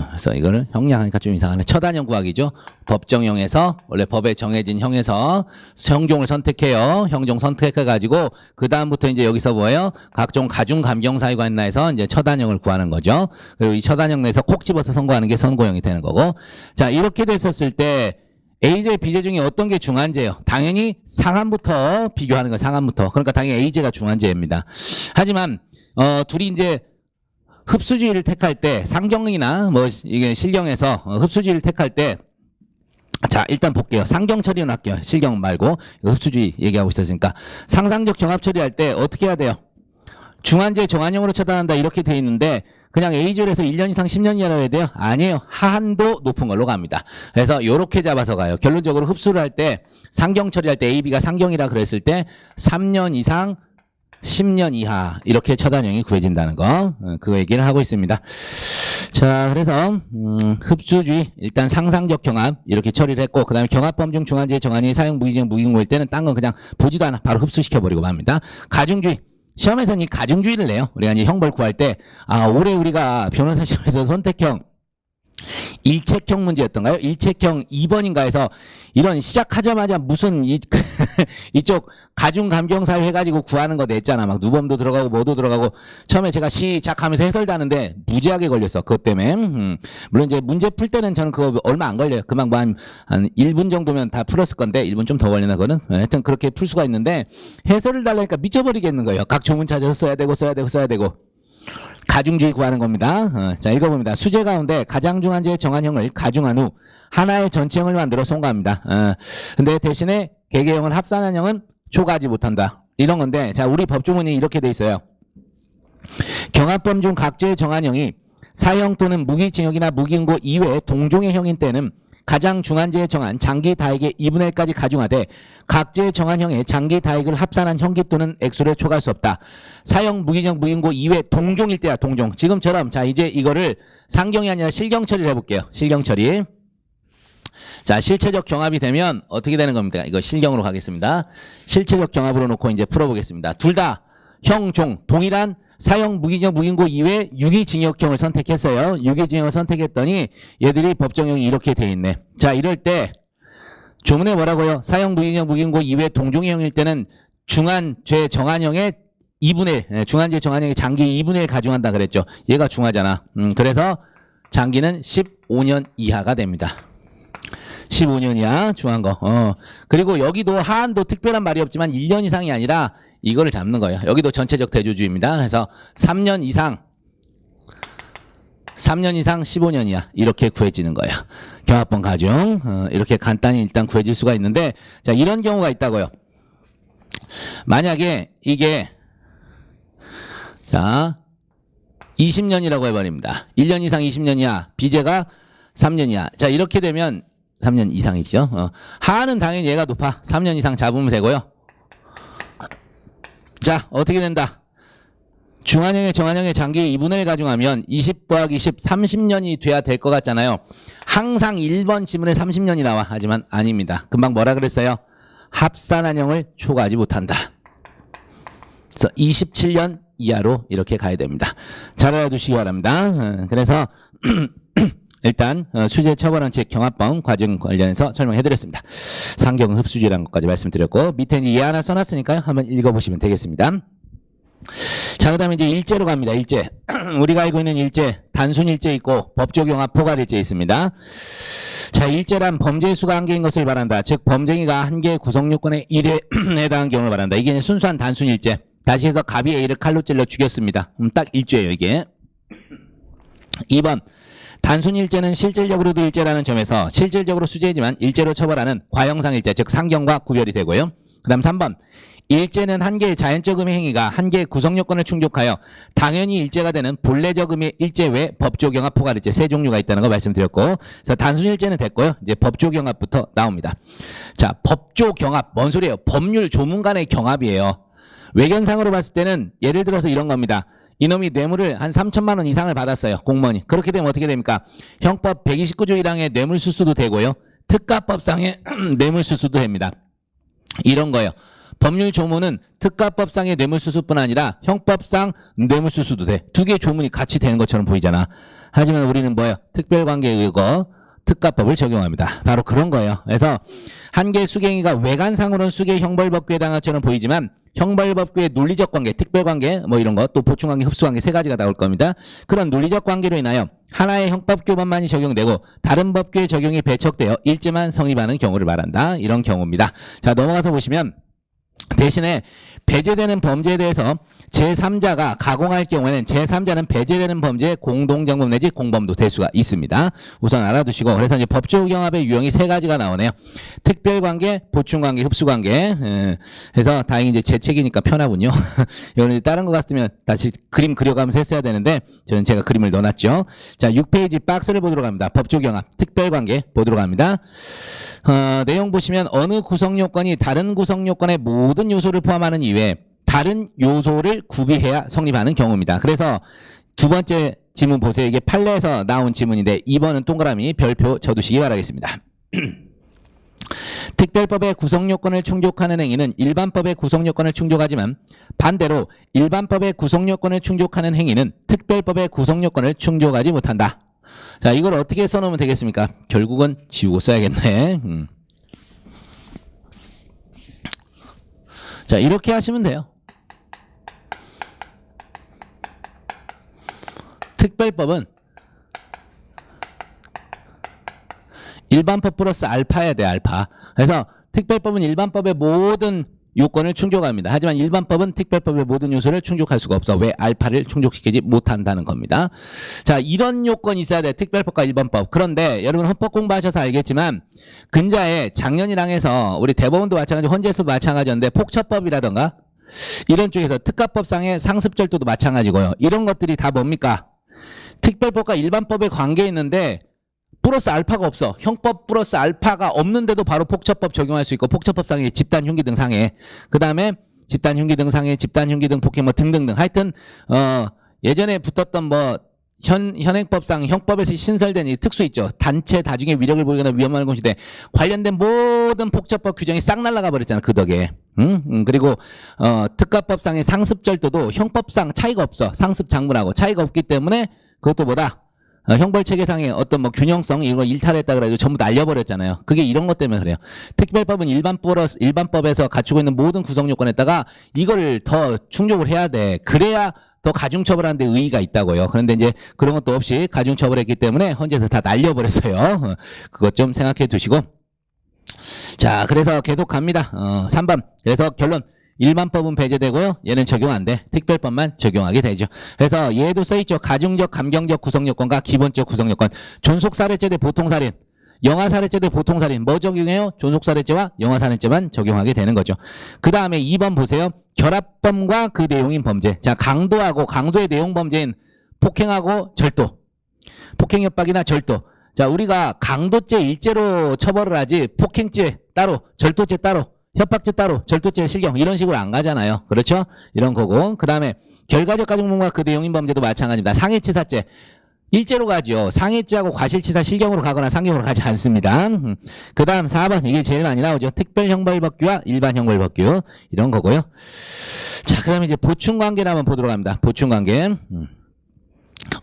그래서 이거를 형량하니까 좀 이상하네. 처단형 구하기죠. 법정형에서 원래 법에 정해진 형에서 형종을 선택해요. 형종 선택해가지고 그 다음부터 이제 여기서 뭐예요? 각종 가중 감경 사유가 있나 해서 이제 처단형을 구하는 거죠. 그리고 이 처단형 내에서 콕 집어서 선고하는 게 선고형이 되는 거고. 자, 이렇게 됐었을 때 A죄, B죄 중에 어떤 게 중한죄예요? 당연히 상한부터 비교하는 거예요. 상한부터. 그러니까 당연히 A죄가 중한죄입니다. 하지만 둘이 이제 흡수주의를 택할 때 상경이나 뭐 이게 실경에서 흡수주의를 택할 때 자, 일단 볼게요. 상경 처리는 할게요. 실경 말고 흡수주의 얘기하고 있었으니까 상상적 경합 처리할 때 어떻게 해야 돼요? 중한죄 정한형으로 처단한다 이렇게 돼 있는데 그냥 A조에서 1년 이상 10년 이하로 해야 돼요? 아니에요. 하한도 높은 걸로 갑니다. 그래서 이렇게 잡아서 가요. 결론적으로 흡수를 할 때 상경 처리할 때 A, B가 상경이라 그랬을 때 3년 이상 10년 이하 이렇게 처단형이 구해진다는 거 그 얘기를 하고 있습니다. 자, 그래서 흡수주의 일단 상상적 경합 이렇게 처리를 했고 그 다음에 경합범 중 중한죄 정한이 사형 무기징역 무기금고일 때는 딴 건 그냥 보지도 않아 바로 흡수시켜버리고 맙니다. 가중주의 시험에서는 이 가중주의를 내요. 우리가 이제 형벌 구할 때 올해 우리가 변호사 시험에서 선택형 일책형 문제였던가요? 일책형 2번인가 해서 이런 시작하자마자 무슨 이쪽 가중감경사유 해가지고 구하는 거 냈잖아. 막 누범도 들어가고 뭐도 들어가고 처음에 제가 시작하면서 해설다는데 무지하게 걸렸어. 그것 때문에. 물론 이제 문제 풀 때는 저는 그거 얼마 안 걸려요. 금방 뭐 한 1분 정도면 다 풀었을 건데 1분 좀 더 걸리나 그거는. 하여튼 그렇게 풀 수가 있는데 해설을 달라니까 미쳐버리겠는 거예요. 각 조문 찾아서 써야 되고 가중주의 구하는 겁니다. 자, 읽어봅니다. 수재 가운데 가장 중한죄의 정한형을 가중한 후 하나의 전체형을 만들어 송가합니다. 근데 대신에 개개형을 합산한 형은 초과하지 못한다. 이런 건데, 자, 우리 법조문이 이렇게 돼 있어요. 경합범 중 각죄의 정한형이 사형 또는 무기징역이나 무기금고 이외의 동종의 형인 때는 가장 중한죄에 정한 장기 다액의 2분의 1까지 가중하되 각죄의 정한형의 장기 다액을 합산한 형기 또는 액수를 초과할 수 없다. 사형 무기징역 무기금고 이외 동종일 때야 동종. 지금처럼 자 이제 이거를 상경이 아니라 실경 처리를 해볼게요. 실경 처리. 자, 실체적 경합이 되면 어떻게 되는 겁니까? 이거 실경으로 가겠습니다. 실체적 경합으로 놓고 이제 풀어보겠습니다. 둘 다 형, 종 동일한 사형 무기징역 무기금고 이외 유기징역형을 선택했어요. 유기징역을 선택했더니 얘들이 법정형이 이렇게 돼 있네. 자, 이럴 때 조문에 뭐라고요? 사형 무기징역 무기금고 이외 동종의 형일 때는 중한죄 정한형의 2분의 1, 중한죄 정한형의 장기 2분의 1 가중한다 그랬죠. 얘가 중하잖아. 그래서 장기는 15년 이하가 됩니다. 15년 이하 중한 거. 그리고 여기도 하한도 특별한 말이 없지만 1년 이상이 아니라 이거를 잡는 거예요. 여기도 전체적 대조주의입니다. 그래서 3년 이상 15년 이하 이렇게 구해지는 거예요. 경합범 가중 이렇게 간단히 일단 구해질 수가 있는데 자 이런 경우가 있다고요. 만약에 이게 자 20년이라고 해버립니다. 1년 이상 20년 이하 비제가 3년 이하. 자 이렇게 되면 3년 이상이죠. 하한은 당연히 얘가 높아. 3년 이상 잡으면 되고요. 자 어떻게 된다. 중한형의 정한형의 장기 2분의 1 가중하면 20 더하기 10 30년이 돼야 될 것 같잖아요. 항상 1번 지문에 30년이 나와. 하지만 아닙니다. 금방 뭐라 그랬어요? 합산한형을 초과하지 못한다. 그래서 27년 이하로 이렇게 가야 됩니다. 잘 알아두시기 바랍니다. 그래서 일단 수재 처벌원칙 경합범 과정 관련해서 설명해드렸습니다. 상경 흡수주의라는 것까지 말씀드렸고 밑에 예 하나 써놨으니까요. 한번 읽어보시면 되겠습니다. 자, 그 다음에 이제 일제로 갑니다. 일제. 우리가 알고 있는 일제, 단순 일제 있고 법조경합 포괄 일제 있습니다. 자, 일제란 범죄의 수가 한 개인 것을 말한다. 즉 범죄가 한 개의 구성요건의 1에 해당하는 경우를 말한다. 이게 순수한 단순 일제. 다시 해서 갑이 A를 칼로 찔러 죽였습니다. 딱 일죄예요, 이게. 2번. 단순 일죄는 실질적으로도 일죄라는 점에서 실질적으로 수죄이지만 일죄로 처벌하는 과형상 일죄, 즉 상경과 구별이 되고요. 그 다음 3번. 일죄는 한 개의 자연적 의미 행위가 한 개의 구성 요건을 충족하여 당연히 일죄가 되는 본래적 의미 일죄 외 법조경합 포괄일죄 세 종류가 있다는 거 말씀드렸고, 그래서 단순 일죄는 됐고요. 이제 법조경합부터 나옵니다. 자, 법조경합 뭔 소리예요? 법률 조문 간의 경합이에요. 외견상으로 봤을 때는 예를 들어서 이런 겁니다. 이놈이 뇌물을 한 3천만 원 이상을 받았어요. 공무원이. 그렇게 되면 어떻게 됩니까? 형법 129조 1항의 뇌물수수도 되고요. 특가법상의 뇌물수수도 됩니다. 이런 거예요. 법률 조문은 특가법상의 뇌물수수뿐 아니라 형법상 뇌물수수도 돼. 두 개의 조문이 같이 되는 것처럼 보이잖아. 하지만 우리는 뭐예요? 특별관계에 의거 특가법을 적용합니다. 바로 그런 거예요. 그래서 한 개의 수경이가 외관상으로는 수계 형벌법규에 해당할 것처럼 보이지만 형벌법규의 논리적 관계, 특별관계 뭐 이런 거, 또 보충관계, 흡수관계 세 가지가 나올 겁니다. 그런 논리적 관계로 인하여 하나의 형법규범만이 적용되고 다른 법규의 적용이 배척되어 일제만 성립하는 경우를 말한다. 이런 경우입니다. 자, 넘어가서 보시면 대신에 배제되는 범죄에 대해서 제3자가 가공할 경우에는 제3자는 배제되는 범죄의 공동정범 내지 공범도 될 수가 있습니다. 우선 알아두시고, 그래서 이제 법조경합의 유형이 세 가지가 나오네요. 특별관계, 보충관계, 흡수관계. 그래서 다행히 이제 제 책이니까 편하군요. 이거는 다른 거 같으면 다시 그림 그려가면서 했어야 되는데 저는 제가 그림을 넣어놨죠. 자, 6페이지 박스를 보도록 합니다. 법조경합, 특별관계 보도록 합니다. 내용 보시면 어느 구성요건이 다른 구성요건의 모든 요소를 포함하는 이외에 다른 요소를 구비해야 성립하는 경우입니다. 그래서 두 번째 지문 보세요. 이게 판례에서 나온 지문인데 2번은 동그라미 별표 쳐두시기 바라겠습니다. 특별법의 구성요건을 충족하는 행위는 일반법의 구성요건을 충족하지만 반대로 일반법의 구성요건을 충족하는 행위는 특별법의 구성요건을 충족하지 못한다. 자, 이걸 어떻게 써놓으면 되겠습니까? 결국은 지우고 써야겠네. 자, 이렇게 하시면 돼요. 특별법은 일반법 플러스 알파야 돼, 알파. 그래서 특별법은 일반법의 모든 요건을 충족합니다. 하지만 일반법은 특별법의 모든 요소를 충족할 수가 없어. 왜? 알파를 충족시키지 못한다는 겁니다. 자, 이런 요건이 있어야 돼. 특별법과 일반법. 그런데 여러분 헌법 공부하셔서 알겠지만 근자에 작년이랑 해서 우리 대법원도 마찬가지고 헌재에서도 마찬가지였는데 폭처법이라던가 이런 쪽에서 특가법상의 상습절도도 마찬가지고요. 이런 것들이 다 뭡니까? 특별법과 일반법의 관계에 있는데 플러스 알파가 없어. 형법 플러스 알파가 없는데도 바로 폭처법 적용할 수 있고 폭처법상의 집단 흉기 등 상해. 그 다음에 집단 흉기 등 상해, 집단 흉기 등 폭행 뭐 등등등. 하여튼 예전에 붙었던 뭐 현행법상 형법에서 신설된 이 특수 있죠. 단체 다중의 위력을 보이거나 위험한 공시대 관련된 모든 폭처법 규정이 싹 날아가 버렸잖아. 그 덕에. 그리고 특가법상의 상습절도도 형법상 차이가 없어. 상습 장문하고 차이가 없기 때문에 그것도 뭐다? 형벌체계상의 어떤 뭐 균형성 이거 일탈했다 그래가지고 전부 날려버렸잖아요. 그게 이런 것 때문에 그래요. 특별법은 일반법에서 갖추고 있는 모든 구성요건에다가 이걸 더 충족을 해야 돼. 그래야 더 가중처벌하는 데 의의가 있다고요. 그런데 이제 그런 것도 없이 가중처벌했기 때문에 헌재에서 다 날려버렸어요. 그것 좀 생각해 두시고. 자, 그래서 계속 갑니다. 3번. 그래서 결론. 일반법은 배제되고요. 얘는 적용 안 돼. 특별법만 적용하게 되죠. 그래서 얘도 써있죠. 가중적, 감경적 구성요건과 기본적 구성요건. 존속살해죄 대 보통살인. 영아살해죄 대 보통살인. 뭐 적용해요? 존속살해죄와 영아살해죄만 적용하게 되는 거죠. 그 다음에 2번 보세요. 결합범과 그 내용인 범죄. 자, 강도하고 강도의 내용 범죄인 폭행하고 절도. 폭행협박이나 절도. 자, 우리가 강도죄 일죄로 처벌을 하지 폭행죄 따로, 절도죄 따로, 협박죄 따로, 절도죄 실경 이런 식으로 안 가잖아요. 그렇죠? 이런 거고. 그 다음에 결과적 가중범과 그 내용인 범죄도 마찬가지입니다. 상해치사죄 일죄로 가죠. 상해죄하고 과실치사 실경으로 가거나 상경으로 가지 않습니다. 그 다음 4번 이게 제일 많이 나오죠. 특별형벌법규와 일반형벌법규 이런 거고요. 자, 그 다음에 이제 보충관계를 한번 보도록 합니다. 보충관계.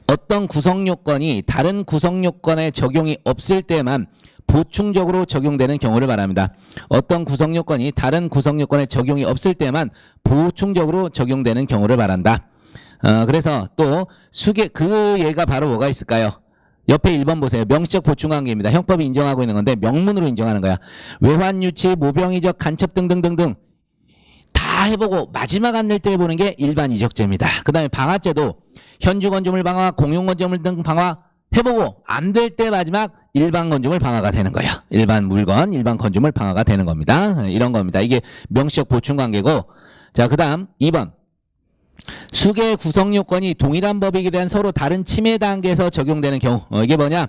어떤 구성요건이 다른 구성요건에 적용이 없을 때만 보충적으로 적용되는 경우를 말합니다. 어떤 구성요건이 다른 구성요건에 적용이 없을 때만 보충적으로 적용되는 경우를 말한다. 그래서 또 그 예가 바로 뭐가 있을까요? 옆에 1번 보세요. 명시적 보충관계입니다. 형법이 인정하고 있는 건데 명문으로 인정하는 거야. 외환유치, 모병이적, 간첩 등등등등 다 해보고 마지막 안 낼 때 보는 게 일반 이적제입니다. 그 다음에 방화제도 현주 건조물 방화, 공용 건조물 등 방화 해보고 안 될 때 마지막 일반 건조물 방화가 되는 거예요. 일반 물건, 일반 건조물 방화가 되는 겁니다. 이런 겁니다. 이게 명시적 보충 관계고. 자, 그 다음 2번. 수개의 구성 요건이 동일한 법익에 대한 서로 다른 침해 단계에서 적용되는 경우. 이게 뭐냐?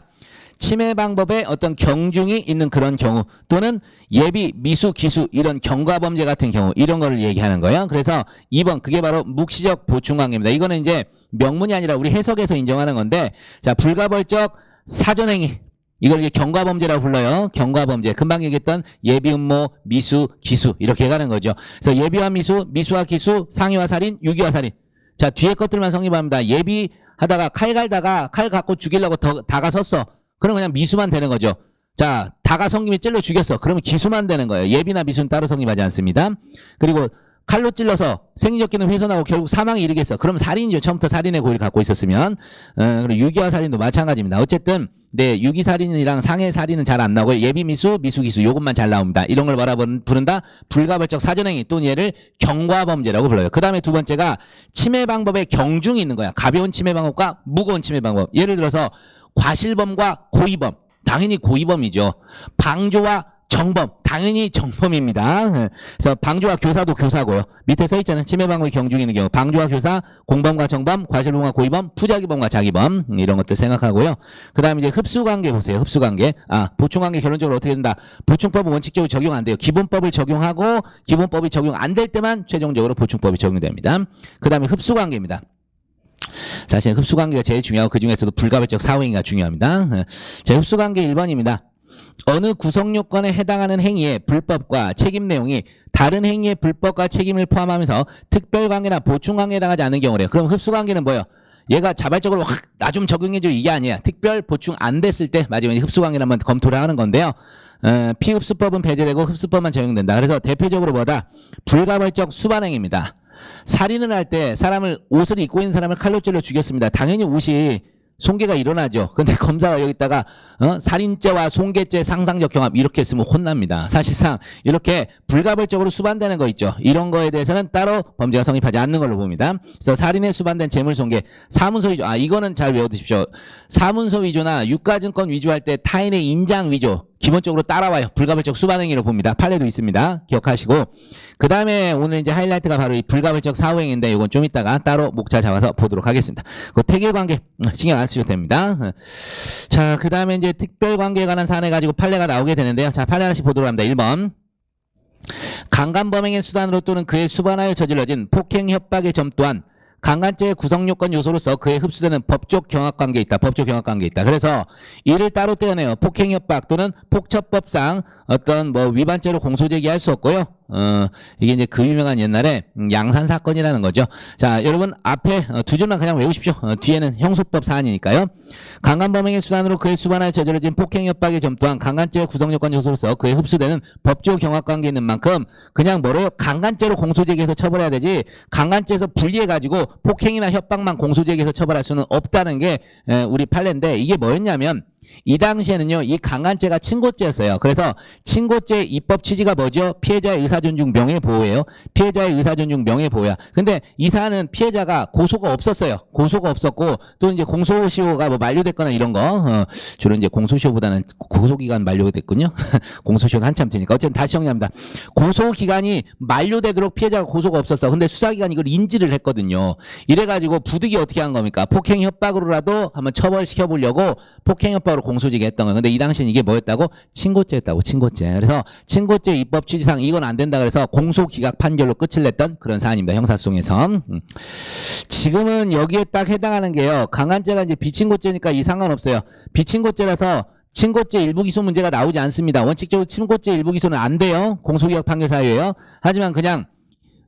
침해 방법에 어떤 경중이 있는 그런 경우 또는 예비, 미수, 기수 이런 경과범죄 같은 경우 이런 거를 얘기하는 거예요. 그래서 2번 그게 바로 묵시적 보충관계입니다. 이거는 이제 명문이 아니라 우리 해석에서 인정하는 건데 자 불가벌적 사전행위 이걸 이제 경과범죄라고 불러요. 경과범죄. 금방 얘기했던 예비, 음모, 미수, 기수 이렇게 가는 거죠. 그래서 예비와 미수, 미수와 기수, 상해와 살인, 유기와 살인. 자 뒤에 것들만 성립합니다. 예비하다가 칼 갈다가 칼 갖고 죽이려고 다가섰어. 그럼 그냥 미수만 되는 거죠. 자, 다가성김에 찔러 죽였어. 그러면 기수만 되는 거예요. 예비나 미수는 따로 성립하지 않습니다. 그리고 칼로 찔러서 생리적 기능 훼손하고 결국 사망에 이르겠어. 그럼 살인이죠. 처음부터 살인의 고의를 갖고 있었으면. 그리고 유기와 살인도 마찬가지입니다. 어쨌든 네, 유기 살인이랑 상해 살인은 잘 안 나오고 예비 미수, 미수 기수 요것만 잘 나옵니다. 이런 걸 뭐라 부른다? 불가벌적 사전행위 또는 얘를 경과범죄라고 불러요. 그 다음에 두 번째가 침해 방법에 경중이 있는 거야. 가벼운 침해 방법과 무거운 침해 방법. 예를 들어서 과실범과 고의범. 당연히 고의범이죠. 방조와 정범. 당연히 정범입니다. 그래서 방조와 교사도 교사고요. 밑에 써 있잖아요. 침해 방법이 경중이 있는 경우. 방조와 교사, 공범과 정범, 과실범과 고의범, 부작위범과 자기범. 이런 것들 생각하고요. 그 다음에 이제 흡수관계 보세요. 흡수관계. 보충관계 결론적으로 어떻게 된다? 보충법은 원칙적으로 적용 안 돼요. 기본법을 적용하고 기본법이 적용 안 될 때만 최종적으로 보충법이 적용됩니다. 그 다음에 흡수관계입니다. 사실 흡수관계가 제일 중요하고 그 중에서도 불가벌적 사후행위가 중요합니다. 자, 흡수관계 1번입니다. 어느 구성요건에 해당하는 행위의 불법과 책임 내용이 다른 행위의 불법과 책임을 포함하면서 특별관계나 보충관계에 해당하지 않는 경우래요. 그럼 흡수관계는 뭐예요? 얘가 자발적으로 확 나 좀 적용해줘 이게 아니야. 특별 보충 안 됐을 때 마지막에 흡수관계를 한번 검토를 하는 건데요. 피흡수법은 배제되고 흡수법만 적용된다. 그래서 대표적으로 뭐다? 불가벌적 수반행위입니다. 살인을 할 때 사람을 옷을 입고 있는 사람을 칼로 찔러 죽였습니다. 당연히 옷이 손괴가 일어나죠. 근데 검사가 여기다가 살인죄와 손괴죄 상상적 경합 이렇게 쓰면 혼납니다. 사실상 이렇게 불가벌적으로 수반되는 거 있죠. 이런 거에 대해서는 따로 범죄가 성립하지 않는 걸로 봅니다. 그래서 살인에 수반된 재물손괴, 사문서 위조. 이거는 잘 외워두십시오. 사문서 위조나 유가증권 위조할 때 타인의 인장 위조 기본적으로 따라와요. 불가벌적 수반행위로 봅니다. 판례도 있습니다. 기억하시고 그 다음에 오늘 이제 하이라이트가 바로 이 불가벌적 사후행위인데 이건 좀 이따가 따로 목차 잡아서 보도록 하겠습니다. 그 택일관계 신경 안 쓰셔도 됩니다. 자, 그 다음에 이제 특별관계에 관한 사안을 가지고 판례가 나오게 되는데요. 자, 판례 하나씩 보도록 합니다. 1번 강간범행의 수단으로 또는 그에 수반하여 저질러진 폭행 협박의 점 또한 강간죄의 구성요건 요소로서 그에 흡수되는 법적 경합관계에 있다. 법적 경합관계에 있다. 그래서 이를 따로 떼어내요. 폭행협박 또는 폭처법상 어떤 뭐 위반죄로 공소제기할 수 없고요. 이게 이제 그 유명한 옛날에 양산 사건이라는 거죠. 자, 여러분 앞에 두 줄만 그냥 외우십시오. 뒤에는 형소법 사안이니까요. 강간범행의 수단으로 그에 수반하여 저질러진 폭행협박의 점 또한 강간죄의 구성요건 요소로서 그에 흡수되는 법적 경합관계에 있는 만큼 그냥 뭐래요? 강간죄로 공소제기해서 처벌해야 되지 강간죄에서 분리해가지고 폭행이나 협박만 공소제기해서 처벌할 수는 없다는 게 우리 판례인데 이게 뭐였냐면 이 당시에는요, 이 강간죄가 친고죄였어요. 그래서 친고죄 입법 취지가 뭐죠? 피해자의 의사존중 명예보호예요. 피해자의 의사존중 명예보호야. 근데 이 사안은 피해자가 고소가 없었어요. 고소가 없었고, 또 이제 공소시효가 뭐 만료됐거나 이런 거, 주로 이제 공소시효보다는 고소기간 만료됐군요. 공소시효는 한참 되니까. 어쨌든 다시 정리합니다. 고소기간이 만료되도록 피해자가 고소가 없었어. 근데 수사기관이 이걸 인지를 했거든요. 이래가지고 부득이 어떻게 한 겁니까? 폭행 협박으로라도 한번 처벌시켜보려고 폭행 협박으로 공소제기 했던 거예요. 근데 이 당시엔 이게 뭐였다고? 친고죄였다고, 친고죄. 그래서 친고죄 입법 취지상 이건 안 된다 그래서 공소기각 판결로 끝을 냈던 그런 사안입니다. 형사소송에서. 지금은 여기에 딱 해당하는 게요. 강간죄가 이제 비친고죄니까 이 상관없어요. 비친고죄라서 친고죄 일부 기소 문제가 나오지 않습니다. 원칙적으로 친고죄 일부 기소는 안 돼요. 공소기각 판결 사유예요. 하지만 그냥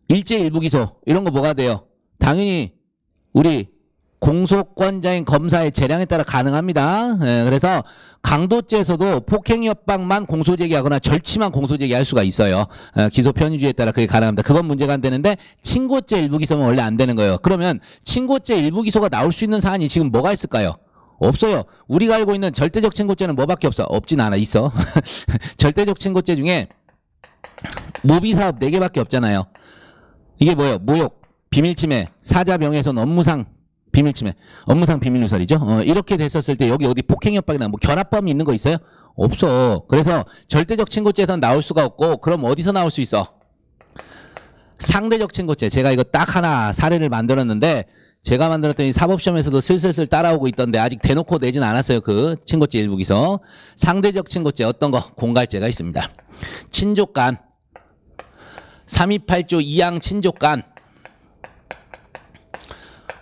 일제 일부 기소 이런 거 뭐가 돼요? 당연히 우리 공소권자인 검사의 재량에 따라 가능합니다. 그래서 강도죄에서도 폭행협박만 공소제기하거나 절치만 공소제기할 수가 있어요. 기소 편의주의에 따라 그게 가능합니다. 그건 문제가 안 되는데 친고죄 일부 기소는 원래 안 되는 거예요. 그러면 친고죄 일부 기소가 나올 수 있는 사안이 지금 뭐가 있을까요? 없어요. 우리가 알고 있는 절대적 친고죄는 뭐밖에 없어? 없진 않아. 있어. 절대적 친고죄 중에 모비사업 4개밖에 없잖아요. 이게 뭐예요? 모욕, 비밀침해, 사자명예훼손, 업무상 비밀침해, 업무상 비밀누설이죠. 이렇게 됐었을 때 여기 어디 폭행협박이나 뭐 결합범이 있는 거 있어요? 없어. 그래서 절대적 친고죄에서는 나올 수가 없고 그럼 어디서 나올 수 있어? 상대적 친고죄. 제가 이거 딱 하나 사례를 만들었는데 제가 만들었더니 사법시험에서도 슬슬슬 따라오고 있던데 아직 대놓고 내진 않았어요. 그 친고죄 일부기서. 상대적 친고죄 어떤 거? 공갈죄가 있습니다. 친족간 328조 2항 친족간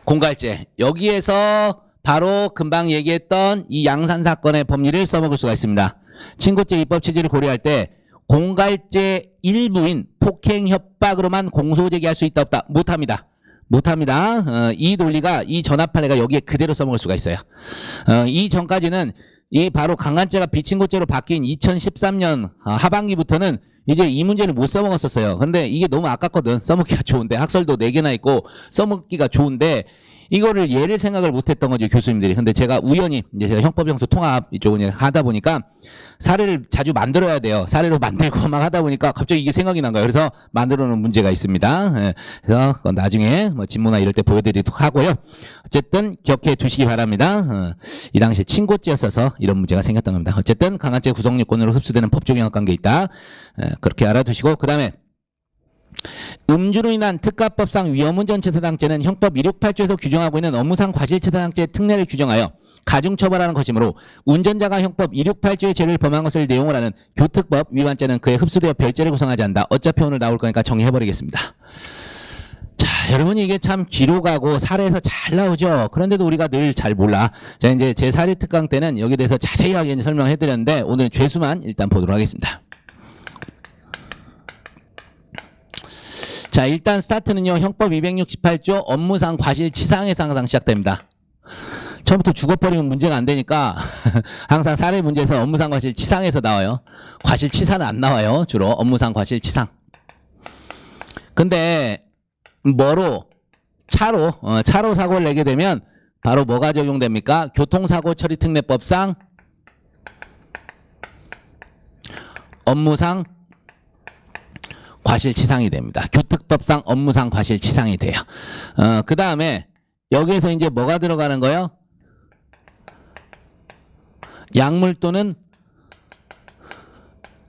공갈죄. 여기에서 바로 금방 얘기했던 이 양산 사건의 법리를 써먹을 수가 있습니다. 친고죄 입법 취지를 고려할 때 공갈죄 일부인 폭행 협박으로만 공소제기할 수 있다 없다? 못합니다. 못합니다. 이 논리가 이 전압 판례가 여기에 그대로 써먹을 수가 있어요. 이 전까지는 이 바로 강간죄가 비친고죄로 바뀐 2013년 하반기부터는 이제 이 문제를 못 써먹었었어요. 근데 이게 너무 아깝거든. 써먹기가 좋은데 학설도 4개나 있고 써먹기가 좋은데 이거를 얘를 생각을 못했던 거죠, 교수님들이. 근데 제가 우연히 이제 제가 형법연수 통합 이쪽을 하다 보니까 사례를 자주 만들어야 돼요. 사례로 만들고 막 하다 보니까 갑자기 이게 생각이 난 거예요. 그래서 만들어 놓은 문제가 있습니다. 그래서 나중에 뭐 진모나 이럴 때 보여드리도록 하고요. 어쨌든 기억해 두시기 바랍니다. 이 당시에 친고죄였어서 이런 문제가 생겼던 겁니다. 어쨌든 강간죄 구성요건으로 흡수되는 법적 영향관계 있다. 그렇게 알아두시고 그 다음에 음주로 인한 특가법상 위험운전치사상죄는 형법 268조에서 규정하고 있는 업무상 과실치사상죄의 특례를 규정하여 가중처벌하는 것이므로 운전자가 형법 268조의 죄를 범한 것을 내용을 하는 교특법 위반죄는 그에 흡수되어 별죄를 구성하지 않는다. 어차피 오늘 나올 거니까 정리해버리겠습니다. 자, 여러분 이게 참 뒤로 가고 사례에서 잘 나오죠. 그런데도 우리가 늘 잘 몰라. 자, 이제 제 사례 특강 때는 여기에 대해서 자세하게 설명해드렸는데 오늘 죄수만 일단 보도록 하겠습니다. 자, 일단 스타트는요. 형법 268조 업무상 과실치상에서 항상 시작됩니다. 처음부터 죽어버리면 문제가 안 되니까 항상 사례 문제에서 업무상 과실치상에서 나와요. 과실치사는 안 나와요. 주로 업무상 과실치상. 근데 뭐로? 차로 사고를 내게 되면 바로 뭐가 적용됩니까? 교통사고 처리특례법상 업무상 과실치상이 됩니다. 교특법상 업무상 과실치상이 돼요. 그 다음에 여기에서 이제 뭐가 들어가는 거예요? 약물 또는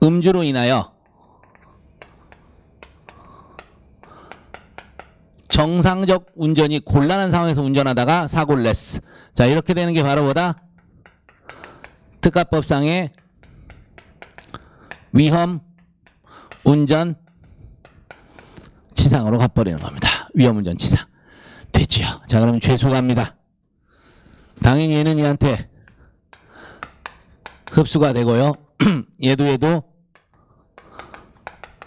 음주로 인하여 정상적 운전이 곤란한 상황에서 운전하다가 사고를 냈어. 자, 이렇게 되는 게 바로 뭐다? 특가법상의 위험 운전 치상으로 가버리는 겁니다. 위험운전 치상. 됐죠. 자, 그러면 죄수 갑니다. 당연히 얘는 얘한테 흡수가 되고요. 얘도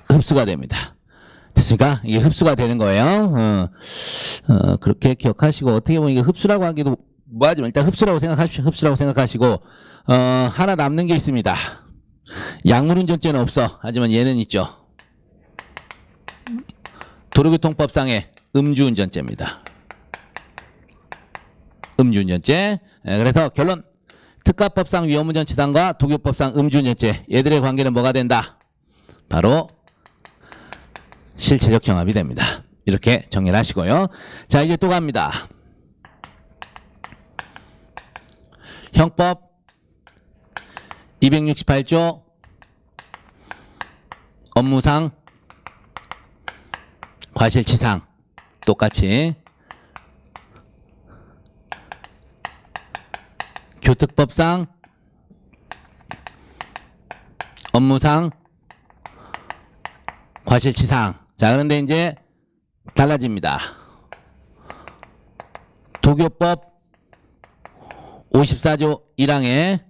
흡수가 됩니다. 됐습니까? 이게 흡수가 되는 거예요. 그렇게 기억하시고 어떻게 보면 이게 흡수라고 하기도 뭐하지만 일단 흡수라고 생각하십시오. 흡수라고 생각하시고 하나 남는 게 있습니다. 약물운전죄는 없어. 하지만 얘는 있죠. 도로교통법상의 음주운전죄입니다. 음주운전죄. 그래서 결론 특가법상 위험운전치상과 도교법상 음주운전죄 얘들의 관계는 뭐가 된다? 바로 실체적 경합이 됩니다. 이렇게 정리를 하시고요. 자, 이제 또 갑니다. 형법 268조 업무상 과실치상 똑같이 교특법상 업무상 과실치상. 자, 그런데 이제 달라집니다. 도교법 54조 1항에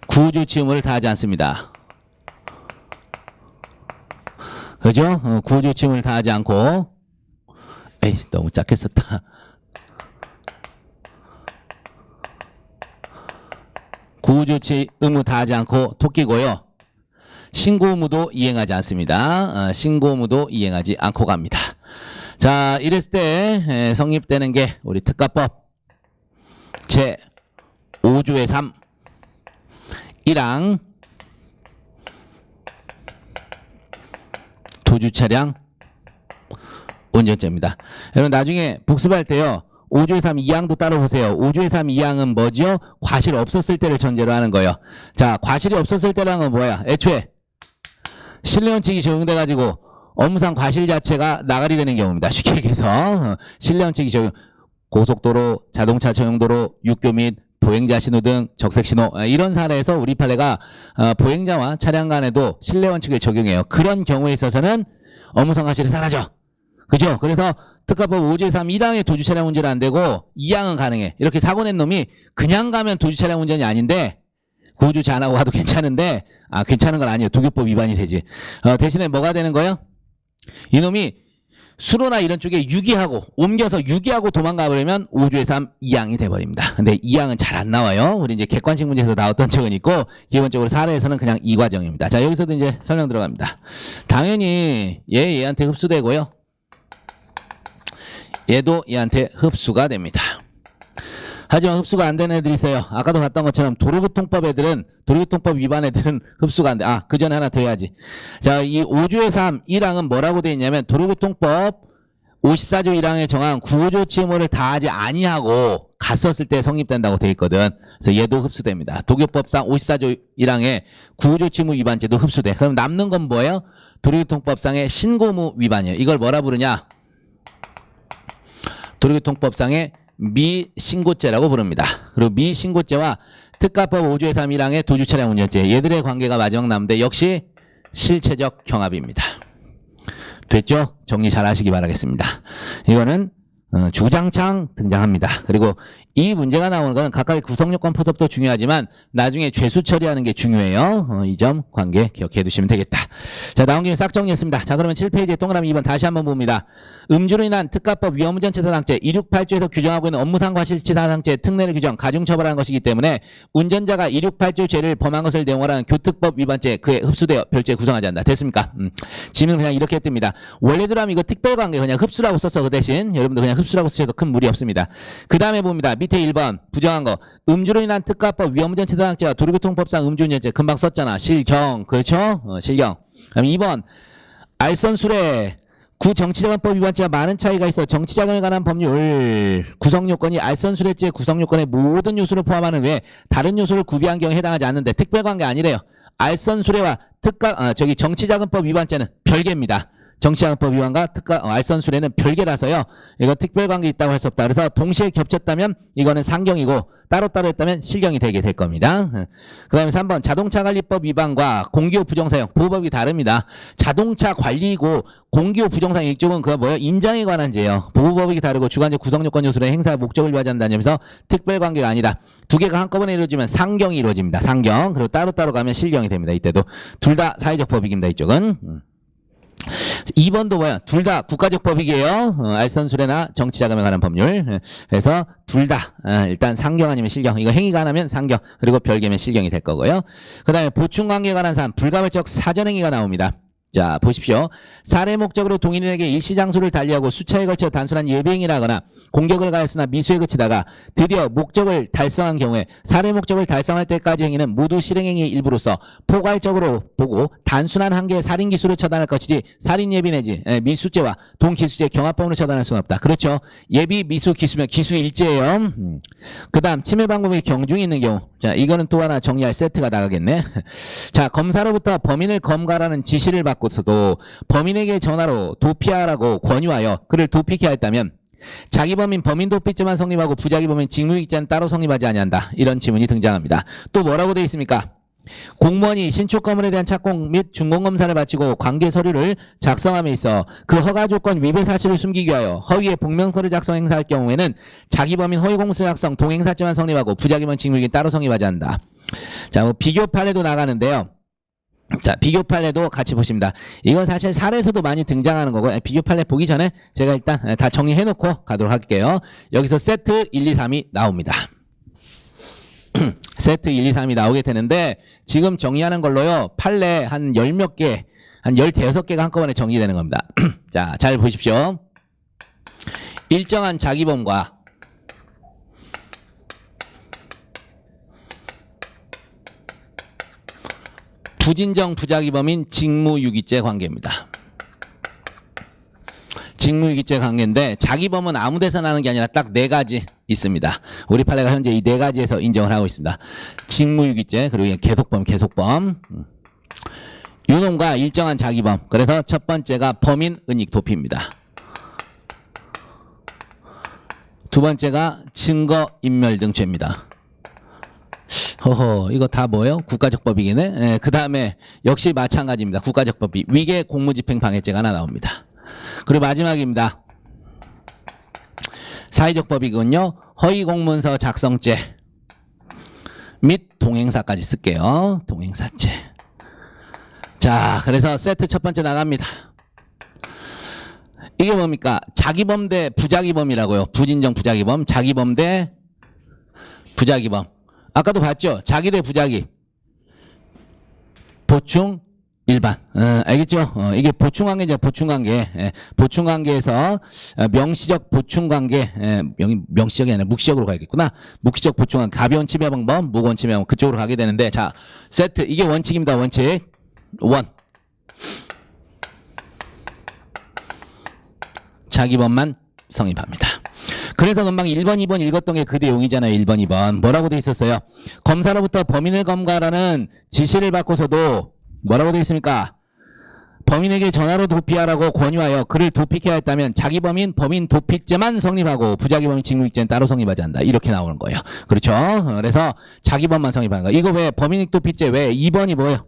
구조치 의무를 다하지 않습니다. 그죠? 구조치 의무를 다하지 않고 에이 너무 작게 썼다. 구조치 의무 다하지 않고 토끼고요. 신고 의무도 이행하지 않습니다. 신고 의무도 이행하지 않고 갑니다. 자, 이랬을 때 성립되는 게 우리 특가법 제 5조의 3 1항 도주 차량 운전죄입니다. 여러분 나중에 복습할 때요. 5조의 3 2항도 따로 보세요. 5조의 3 2항은 뭐죠? 과실 없었을 때를 전제로 하는 거예요. 자, 과실이 없었을 때라는 건 뭐야? 애초에 신뢰원칙이 적용돼가지고 업무상 과실 자체가 나가리 되는 경우입니다. 쉽게 얘기해서 신뢰원칙이 적용. 고속도로, 자동차 전용도로, 육교 및 보행자 신호등, 적색 신호 이런 사례에서 우리 판례가 보행자와 차량 간에도 신뢰원칙을 적용해요. 그런 경우에 있어서는 업무상 과실이 사라져. 그죠? 그래서 특가법 5조의 3 1항에 도주 차량 운전은 안 되고 2항은 가능해. 이렇게 사고 낸 놈이 그냥 가면 도주 차량 운전이 아닌데 구조치 안 하고 가도 괜찮은데 괜찮은 건 아니에요. 도교법 위반이 되지. 대신에 뭐가 되는 거예요? 이놈이 수로나 이런 쪽에 유기하고 옮겨서 유기하고 도망가 버리면 5조의 3 2항이 돼버립니다. 근데 2항은 잘 안 나와요. 우리 이제 객관식 문제에서 나왔던 적은 있고 기본적으로 사례에서는 그냥 이 과정입니다. 자, 여기서도 이제 설명 들어갑니다. 당연히 얘한테 흡수되고요. 얘도 얘한테 흡수가 됩니다. 하지만 흡수가 안 되는 애들이 있어요. 아까도 봤던 것처럼 도로교통법 애들은, 도로교통법 위반 애들은 흡수가 안 돼. 그 전에 하나 더 해야지. 자, 이 5조의 3 1항은 뭐라고 되어 있냐면 도로교통법 54조 1항에 정한 구조치 의무를 다하지 아니하고 갔었을 때 성립된다고 되어 있거든. 그래서 얘도 흡수됩니다. 도교법상 54조 1항에 구조치 의무 위반죄도 흡수돼. 그럼 남는 건 뭐예요? 도로교통법상의 신고의무 위반이에요. 이걸 뭐라 부르냐? 도로교통법상의 미신고죄라고 부릅니다. 그리고 미신고죄와 특가법 5조의 3 1항의 도주 차량 운전죄 얘들의 관계가 마지막 남는데 역시 실체적 경합입니다. 됐죠? 정리 잘 하시기 바라겠습니다. 이거는 주장창 등장합니다. 그리고 이 문제가 나오는 건 각각의 구성요건포섭도 중요하지만 나중에 죄수 처리하는 게 중요해요. 이 점 관계 기억해 두시면 되겠다. 자, 나온 김에 싹 정리했습니다. 자, 그러면 7페이지에 동그라미 2번 다시 한번 봅니다. 음주로 인한 특가법 위험운전치사상죄 268조에서 규정하고 있는 업무상 과실치사상죄 특례를 규정 가중처벌하는 것이기 때문에 운전자가 268조 죄를 범한 것을 내용으로 하는 교특법 위반죄 그에 흡수되어 별죄 구성하지 않는다. 됐습니까? 지금 그냥 이렇게 뜹니다. 원래대로 하면 이거 특별관계 그냥 흡수라고 썼어. 그 대신 여러분들 그냥 흡수라고 쓰셔도 큰 무리 없습니다. 그 다음에 봅니다. 밑에 1번 부정한 거 음주로 인한 특가법 위험운전치사상죄와 도로교통법상 음주운전죄 금방 썼잖아. 실경. 그렇죠? 실경. 그럼 2번 알선술에 구정치자금법 위반죄와 많은 차이가 있어 정치자금에 관한 법률 구성요건이 알선술회죄 구성요건의 모든 요소를 포함하는 외에 다른 요소를 구비한 경우에 해당하지 않는데 특별관계 아니래요. 알선술회와 정치자금법 위반죄는 별개입니다. 정치자금법 위반과 알선술회는 별개라서요. 이거 특별관계 있다고 할 수 없다. 그래서 동시에 겹쳤다면 이거는 상경이고 따로따로 했다면 실경이 되게 될 겁니다. 그 다음에 3번 자동차관리법 위반과 공기후 부정사용 보호법이 다릅니다. 자동차 관리고 공기후 부정사용 이쪽은 그거 뭐예요? 인장에 관한 죄예요. 보호법이 다르고 주관적 구성요건 요소를 행사 목적을 위하지 않는다면서 특별관계가 아니다. 두 개가 한꺼번에 이루어지면 상경이 이루어집니다. 상경. 그리고 따로따로 가면 실경이 됩니다. 이때도 둘 다 사회적 법익입니다. 이쪽은. 2번도 뭐야? 둘 다 국가적 법익이에요. 알선술회나 정치자금에 관한 법률. 그래서 둘 다 일단 상경 아니면 실경. 이거 행위가 하나면 상경. 그리고 별개면 실경이 될 거고요. 그 다음에 보충관계에 관한 사안 불가발적 사전행위가 나옵니다. 자, 보십시오. 살해 목적으로 동일인에게 일시장소를 달리하고 수차에 걸쳐 단순한 예비행위를 하거나 공격을 가했으나 미수에 그치다가 드디어 목적을 달성한 경우에 살해 목적을 달성할 때까지 행위는 모두 실행행위의 일부로서 포괄적으로 보고 단순한 한 개의 살인기수로 처단할 것이지 살인예비 내지 미수죄와 동기수죄 경합범으로 처단할 수는 없다. 그렇죠. 예비, 미수, 기수면 기수 일제예요. 그 다음 침해 방법이 경중이 있는 경우. 자, 이거는 또 하나 정리할 세트가 나가겠네. 자, 검사로부터 범인을 검거하라는 지시를 받고서도 범인에게 전화로 도피하라고 권유하여 그를 도피케 하였다면 자기 범인 범인 도피죄만 성립하고 부자기 범인 직무유기죄는 따로 성립하지 아니한다. 이런 지문이 등장합니다. 또 뭐라고 되어 있습니까? 공무원이 신축 건물에 대한 착공 및 준공검사를 마치고 관계 서류를 작성함에 있어 그 허가 조건 위배 사실을 숨기기 위하여 허위의 복명서를 작성 행사할 경우에는 자기 범인 허위 공문서 작성 동행사죄만 성립하고 부자기 범인 직무유기 따로 성립하지 않는다. 자, 뭐 비교 판례도 나가는데요. 자, 비교 판례도 같이 보십니다. 이건 사실 사례에서도 많이 등장하는 거고 비교 판례 보기 전에 제가 일단 다 정리해 놓고 가도록 할게요. 여기서 세트 1, 2, 3이 나옵니다. 세트 1, 2, 3이 나오게 되는데 지금 정리하는 걸로요. 판례 한 열 몇 개, 한 15개가 한꺼번에 정리되는 겁니다. 자, 잘 보십시오. 일정한 자기범과 부진정 부자기범인 직무유기죄 관계입니다. 직무유기죄 관계인데 자기범은 아무 데서나 하는 게 아니라 딱 네 가지 있습니다. 우리 판례가 현재 이 네 가지에서 인정을 하고 있습니다. 직무유기죄 그리고 계속범. 유놈과 일정한 자기범. 그래서 첫 번째가 범인 은닉 도피입니다. 두 번째가 증거인멸 등 죄입니다. 허허, 이거 다 뭐예요? 국가적 법이기네. 예, 그 다음에 역시 마찬가지입니다. 국가적 법이 위계 공무집행 방해죄가 하나 나옵니다. 그리고 마지막입니다. 사회적 법이군요. 허위 공문서 작성죄 및 동행사까지 쓸게요. 동행사죄. 자, 그래서 세트 첫 번째 나갑니다. 이게 뭡니까? 자기범 대 부자기범이라고요. 부진정 부자기범, 자기범 대 부자기범. 아까도 봤죠? 자기 대 부자기. 보충, 일반. 알겠죠? 이게 보충관계죠. 보충관계. 보충관계에서 명시적 보충관계. 명시적이 아니라 묵시적으로 가야겠구나. 묵시적 보충관계. 가벼운 침해방법, 무거운 침해방법. 그쪽으로 가게 되는데, 자, 세트. 이게 원칙입니다. 원칙. 원. 자기범만 성립합니다. 그래서 금방 1번, 2번 읽었던 게 그 내용이잖아요. 1번, 2번. 뭐라고 돼 있었어요? 검사로부터 범인을 검거하라는 지시를 받고서도 뭐라고 돼 있습니까? 범인에게 전화로 도피하라고 권유하여 그를 도피케 하였다면 자기범인 범인 도피죄만 성립하고 부자기범인 직무유기죄는 따로 성립하지 않는다. 이렇게 나오는 거예요. 그렇죠? 그래서 자기범만 성립하는 거예요. 이거 왜 범인익 도피죄 왜 2번이 뭐예요?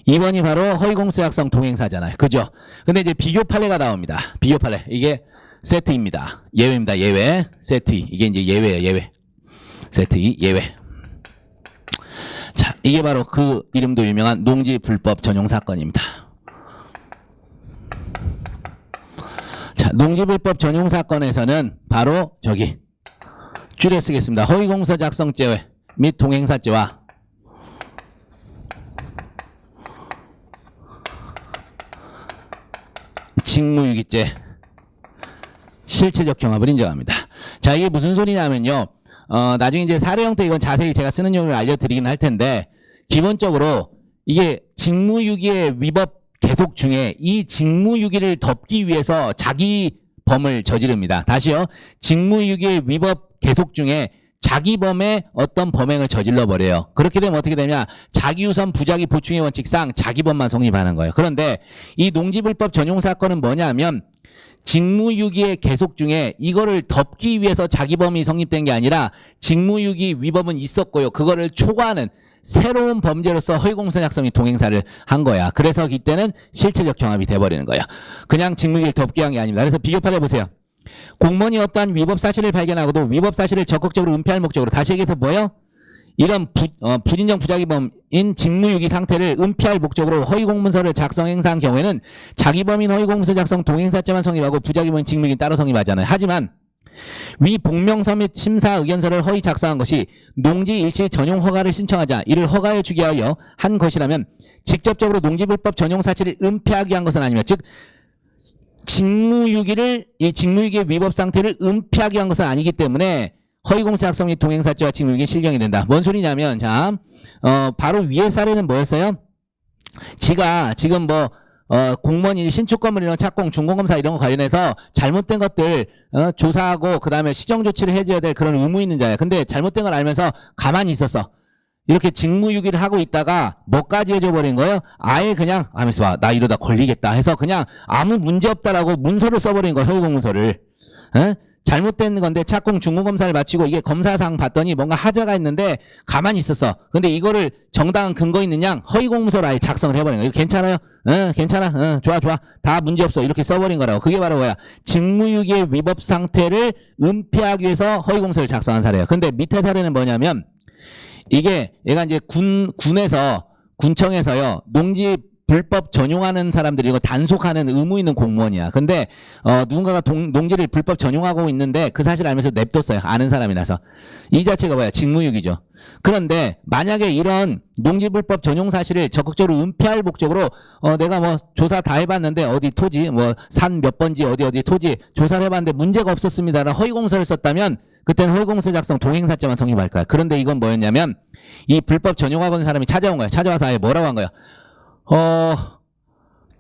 2번이 바로 허위공소 약성 동행사잖아요. 그죠? 근데 이제 비교 판례가 나옵니다. 비교 판례. 이게 세트입니다. 예외입니다. 예외. 세트. 이게 이제 예외예요. 예외. 세트 2 예외. 자, 이게 바로 그 이름도 유명한 농지 불법 전용 사건입니다. 자, 농지 불법 전용 사건에서는 바로 저기 줄여 쓰겠습니다. 허위공소 작성죄 및 동행사죄와 직무유기죄 실체적 경합을 인정합니다. 자, 이게 무슨 소리냐면요. 나중에 이제 사례 형태 이건 자세히 제가 쓰는 용어를 알려드리긴 할 텐데 기본적으로 이게 직무유기의 위법 계속 중에 이 직무유기를 덮기 위해서 자기 범을 저지릅니다. 다시요. 직무유기의 위법 계속 중에 자기 범의 어떤 범행을 저질러 버려요. 그렇게 되면 어떻게 되냐? 자기우선 부자기 보충의 원칙상 자기 범만 성립하는 거예요. 그런데 이 농지불법 전용 사건은 뭐냐면 직무유기의 계속 중에 이거를 덮기 위해서 자기 범이 성립된 게 아니라 직무유기 위법은 있었고요. 그거를 초과하는 새로운 범죄로서 허위공소 작성이 동행사를 한 거야. 그래서 이때는 실체적 경합이 돼버리는 거야. 그냥 직무유기를 덮기 위한 게 아닙니다. 그래서 비교판을 보세요. 공무원이 어떠한 위법 사실을 발견하고도 위법 사실을 적극적으로 은폐할 목적으로 다시 얘기해서 뭐예요? 이런 부진정 부자기범인 직무유기 상태를 은폐할 목적으로 허위공문서를 작성 행사한 경우에는 자기범인 허위공문서 작성 동행사죄만 성립하고 부자기범인 직무유기는 따로 성립하잖아요. 하지만 위 복명서 및 심사 의견서를 허위 작성한 것이 농지 일시 전용 허가를 신청하자 이를 허가해 주게 하여 한 것이라면 직접적으로 농지불법 전용 사실을 은폐하기 위한 것은 아니며 즉 직무유기를 이 직무유기의 위법 상태를 은폐하기 위한 것은 아니기 때문에 허위공소 작성 및 동행사죄와 직무유기 실경이 된다. 뭔 소리냐면 자 바로 위의 사례는 뭐였어요? 지가 지금 뭐 공무원이 신축 건물 이런 착공 준공검사 이런 거 관련해서 잘못된 것들 조사하고 그 다음에 시정 조치를 해줘야 될 그런 의무 있는 자야. 근데 잘못된 걸 알면서 가만히 있었어. 이렇게 직무유기를 하고 있다가 뭐까지 해줘 버린 거예요? 아예 그냥 하면서 봐. 나 이러다 걸리겠다 해서 그냥 아무 문제 없다라고 문서를 써버린 거예요. 허위공문서를. 잘못된 건데 착공 준공검사를 마치고 이게 검사상 봤더니 뭔가 하자가 있는데 가만히 있었어. 근데 이거를 정당한 근거 있는 양 허위공문서로 아예 작성을 해버린 거예요. 이거 괜찮아요? 괜찮아. 좋아. 다 문제 없어. 이렇게 써버린 거라고. 그게 바로 뭐야? 직무유기의 위법 상태를 은폐하기 위해서 허위공문서를 작성한 사례예요. 근데 밑에 사례는 뭐냐면 이게 얘가 이제 군청에서요. 농지 불법 전용하는 사람들이 이거 단속하는 의무 있는 공무원이야. 근데 누군가가 농지를 불법 전용하고 있는데 그 사실 알면서 냅뒀어요. 아는 사람이라서. 이 자체가 뭐야? 직무유기죠. 그런데 만약에 이런 농지 불법 전용 사실을 적극적으로 은폐할 목적으로 내가 뭐 조사 다 해봤는데 어디 토지 뭐 산 몇 번지 어디 토지 조사를 해봤는데 문제가 없었습니다라는 허위공서를 썼다면 그때는 허위공서 작성 동행사죄만 성립할 거야. 그런데 이건 뭐였냐면 이 불법 전용하고 있는 사람이 찾아온 거야. 찾아와서 아예 뭐라고 한 거야?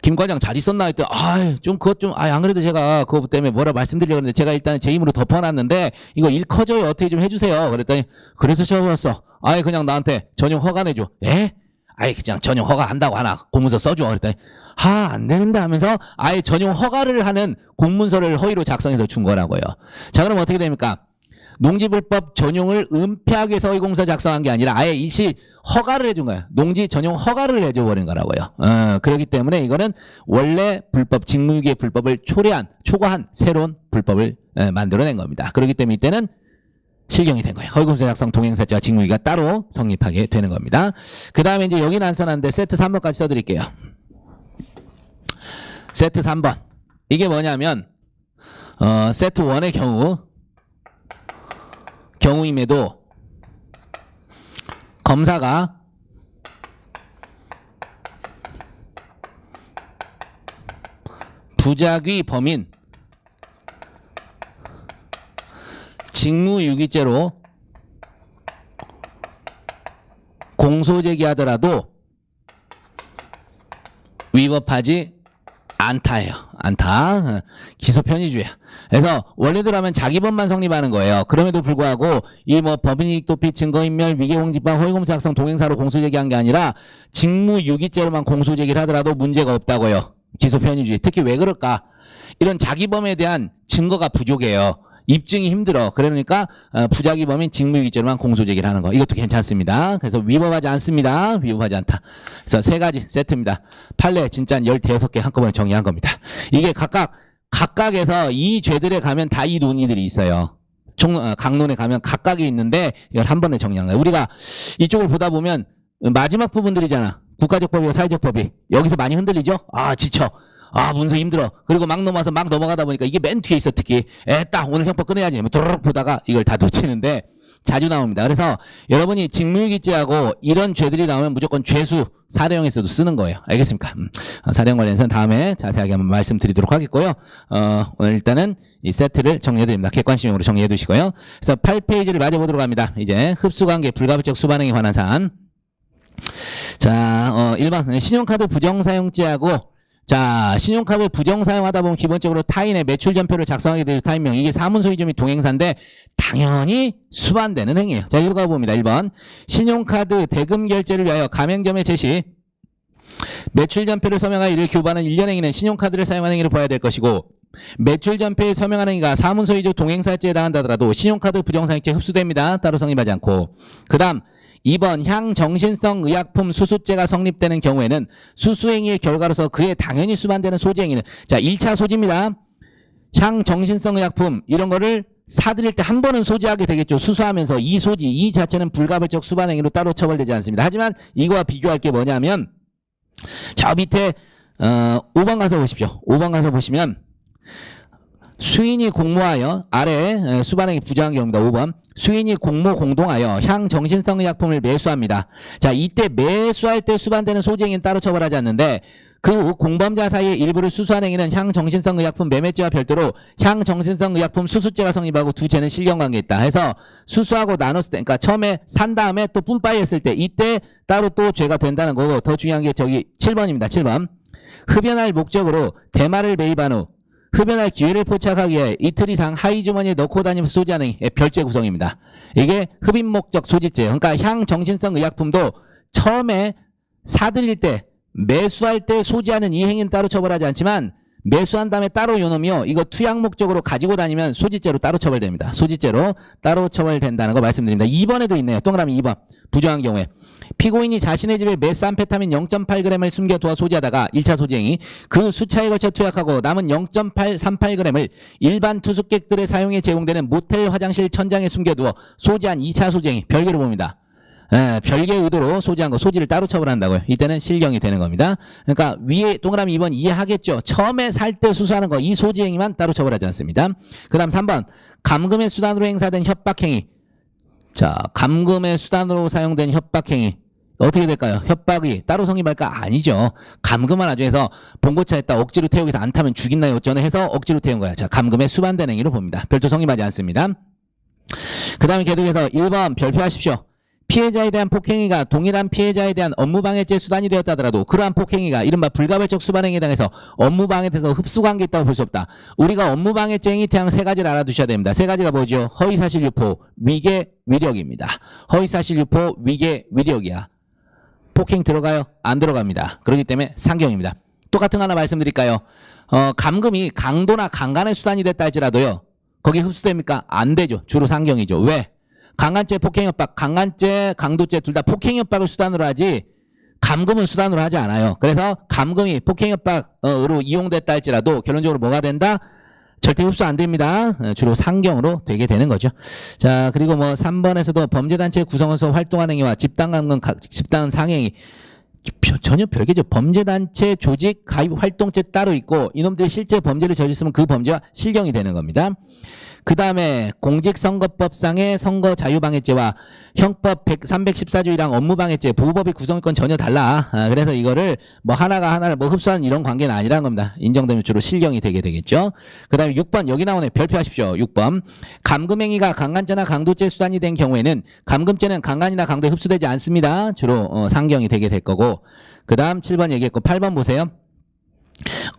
김 과장 잘 있었나 했더니 좀 그것 좀 안 그래도 제가 그거 때문에 뭐라 말씀드리려고 했는데 제가 일단 제 힘으로 덮어놨는데 이거 일 커져요. 어떻게 좀 해주세요. 그랬더니 그래서 시험 왔어. 그냥 나한테 전용 허가 내줘. 에? 그냥 전용 허가 한다고 하나 공문서 써줘. 그랬더니 안 되는데 하면서 아예 전용 허가를 하는 공문서를 허위로 작성해서 준 거라고요. 자, 그럼 어떻게 됩니까? 농지불법 전용을 은폐하기 위해서 허위공문서 작성한 게 아니라 아예 일시 허가를 해준 거예요. 농지 전용 허가를 해줘버린 거라고요. 그렇기 때문에 이거는 원래 불법, 직무유기의 불법을 초과한 새로운 불법을 만들어낸 겁니다. 그렇기 때문에 이때는 실경이 된 거예요. 허위공문서 작성 동행사죄와 직무유기가 따로 성립하게 되는 겁니다. 그 다음에 이제 여기는 안 써놨는데 세트 3번까지 써드릴게요. 세트 3번. 이게 뭐냐면 세트 1의 경우임에도 검사가 부작위 범인 직무유기죄로 공소제기하더라도 위법하지 않다예요. 않다. 기소 편의주의야. 그래서 원래대로 하면 자기법만 성립하는 거예요. 그럼에도 불구하고 이 법인이익 도피, 증거인멸, 위계공직방, 허위공문서 작성 동행사로 공소제기한 게 아니라 직무유기죄로만 공소제기를 하더라도 문제가 없다고요. 기소 편의주의. 특히 왜 그럴까? 이런 자기범에 대한 증거가 부족해요. 입증이 힘들어. 그러니까 부작위 범인 직무유기죄로만 공소제기를 하는 거. 이것도 괜찮습니다. 그래서 위법하지 않습니다. 위법하지 않다. 그래서 세 가지 세트입니다. 판례 진짜 15개 한꺼번에 정리한 겁니다. 이게 각각에서 이 죄들에 가면 다 이 논의들이 있어요. 강론에 가면 각각이 있는데 이걸 한 번에 정리한 거예요. 우리가 이쪽을 보다 보면 마지막 부분들이잖아. 국가적 법이와 사회적 법이. 여기서 많이 흔들리죠? 지쳐. 문서 힘들어. 그리고 막 넘어가다 보니까 이게 맨 뒤에 있어. 특히 딱 오늘 형법 끊어야지. 도르륵 보다가 이걸 다 놓치는데 자주 나옵니다. 그래서 여러분이 직무유기죄하고 이런 죄들이 나오면 무조건 죄수 사례형에서도 쓰는 거예요. 알겠습니까? 사례형 관련해서는 다음에 자세하게 한번 말씀드리도록 하겠고요. 오늘 일단은 이 세트를 정리해드립니다. 객관식용으로 정리해두시고요. 그래서 8페이지를 맞아보도록 합니다. 이제 흡수관계 불가불적 수반행에 관한 사안. 자, 1번 신용카드 부정사용죄하고 자, 신용카드 부정사용하다 보면 기본적으로 타인의 매출전표를 작성하게 되는 타인명. 이게 사문소유점이 동행사인데 당연히 수반되는 행위예요. 자, 읽어가 봅니다. 1번. 신용카드 대금 결제를 위하여 가맹점의 제시 매출전표를 서명하여 이를 교부하는 일련 행위는 신용카드를 사용하는 행위를 봐야 될 것이고 매출전표에 서명하는 행위가 사문소유적 동행사죄에 해당한다더라도 신용카드 부정사용죄 흡수됩니다. 따로 성립하지 않고. 그 다음 2번 향정신성 의약품 수수죄가 성립되는 경우에는 수수행위의 결과로서 그에 당연히 수반되는 소지행위는 자 1차 소지입니다. 향정신성 의약품 이런 거를 사들일 때 한 번은 소지하게 되겠죠. 수수하면서 이 소지 이 자체는 불가불적 수반행위로 따로 처벌되지 않습니다. 하지만 이거와 비교할 게 뭐냐면 저 밑에 5번 가서 보십시오. 5번 가서 보시면 수인이 공모하여 아래 수반행위 부정한 경우입니다. 5번 수인이 공모 공동하여 향정신성 의약품을 매수합니다. 자 이때 매수할 때 수반되는 소지행위는 따로 처벌하지 않는데 그 공범자 사이의 일부를 수수한 행위는 향정신성 의약품 매매죄와 별도로 향정신성 의약품 수수죄가 성립하고 두 죄는 실경관계에 있다. 해서 수수하고 나눴을 때 그러니까 처음에 산 다음에 또 뿜빠이 했을 때 이때 따로 또 죄가 된다는 거고 더 중요한 게 저기 7번입니다. 7번 흡연할 목적으로 대마를 매입한 후 흡연할 기회를 포착하기 위해 이틀 이상 하의 주머니에 넣고 다니면서 소지하는 별죄 구성입니다. 이게 흡입 목적 소지죄. 그러니까 향정신성 의약품도 처음에 사들일 때 매수할 때 소지하는 이 행위는 따로 처벌하지 않지만 매수한 다음에 따로 요놈이요. 이거 투약 목적으로 가지고 다니면 소지죄로 따로 처벌됩니다. 소지죄로 따로 처벌된다는 거 말씀드립니다. 2번에도 있네요. 동그라미 2번. 부정한 경우에 피고인이 자신의 집에 메스암페타민 0.8g을 숨겨두어 소지하다가 1차 소지행위 그 수차에 걸쳐 투약하고 남은 0.838g을 일반 투숙객들의 사용에 제공되는 모텔 화장실 천장에 숨겨두어 소지한 2차 소지행위 별개로 봅니다. 별개의 의도로 소지한 거 소지를 따로 처벌한다고요. 이때는 실경이 되는 겁니다. 그러니까 위에 동그라미 2번 이해하겠죠. 처음에 살 때 수수하는 거 이 소지행위만 따로 처벌하지 않습니다. 그 다음 3번 감금의 수단으로 행사된 협박행위. 자 감금의 수단으로 사용된 협박행위 어떻게 될까요? 협박이 따로 성립할까? 아니죠. 감금을 아주 해서 봉고차에다 억지로 태우기 위해서 안 타면 죽인나요? 어쩌네 해서 억지로 태운 거야. 자 감금에 수반된 행위로 봅니다. 별도 성립하지 않습니다. 그 다음에 계속해서 1번 별표하십시오. 피해자에 대한 폭행이가 동일한 피해자에 대한 업무방해죄 수단이 되었다 하더라도 그러한 폭행이가 이른바 불가별적 수반행위에 해당해서 업무방해돼서 흡수관계 있다고 볼 수 없다. 우리가 업무방해죄 행위 태양 세 가지를 알아두셔야 됩니다. 세 가지가 뭐죠? 허위사실 유포, 위계, 위력입니다. 허위사실 유포, 위계, 위력이야. 폭행 들어가요? 안 들어갑니다. 그렇기 때문에 상경입니다. 똑같은 거 하나 말씀드릴까요? 감금이 강도나 강간의 수단이 됐다 할지라도요. 거기 흡수됩니까? 안 되죠. 주로 상경이죠. 왜? 강간죄, 폭행협박, 강간죄, 강도죄 둘 다 폭행협박을 수단으로 하지 감금은 수단으로 하지 않아요. 그래서 감금이 폭행협박으로 이용됐다 할지라도 결론적으로 뭐가 된다? 절대 흡수 안 됩니다. 주로 상경으로 되게 되는 거죠. 자, 그리고 뭐 3번에서도 범죄단체 구성원서 활동하는 행위와 집단감금, 집단 상행위 전혀 별개죠. 범죄단체 조직 가입 활동죄 따로 있고 이놈들이 실제 범죄를 저질렀으면 그 범죄와 실경이 되는 겁니다. 그 다음에 공직선거법상의 선거자유방해죄와 형법 314조이랑 업무방해죄 보호법의 구성권 전혀 달라. 그래서 이거를 뭐 하나가 하나를 뭐 흡수하는 이런 관계는 아니라는 겁니다. 인정되면 주로 실경이 되게 되겠죠. 그 다음에 6번 여기 나오네. 별표하십시오. 6번 감금행위가 강간죄나 강도죄 수단이 된 경우에는 감금죄는 강간이나 강도에 흡수되지 않습니다. 주로 상경이 되게 될 거고 그 다음 7번 얘기했고 8번 보세요.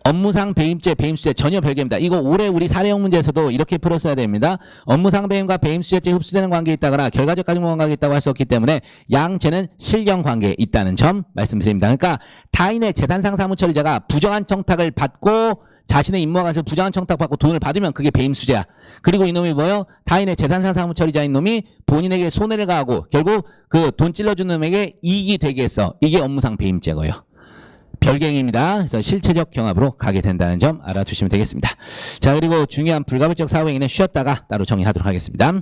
업무상 배임죄, 배임수재 전혀 별개입니다. 이거 올해 우리 사례형 문제에서도 이렇게 풀었어야 됩니다. 업무상 배임과 배임수재죄 흡수되는 관계에 있다거나 결과적 가중무관 관계에 있다고 할 수 없기 때문에 양죄는 실경 관계에 있다는 점 말씀드립니다. 그러니까 타인의 재산상 사무처리자가 부정한 청탁을 받고 자신의 임무와 관해서 부정한 청탁 받고 돈을 받으면 그게 배임수재야. 그리고 이놈이 뭐요? 타인의 재산상 사무처리자인 놈이 본인에게 손해를 가하고 결국 그 돈 찔러준 놈에게 이익이 되게 했어. 이게 업무상 배임죄고요. 별개행위입니다. 그래서 실체적 경합으로 가게 된다는 점 알아두시면 되겠습니다. 자, 그리고 중요한 불가별적 사후행위는 쉬었다가 따로 정리하도록 하겠습니다.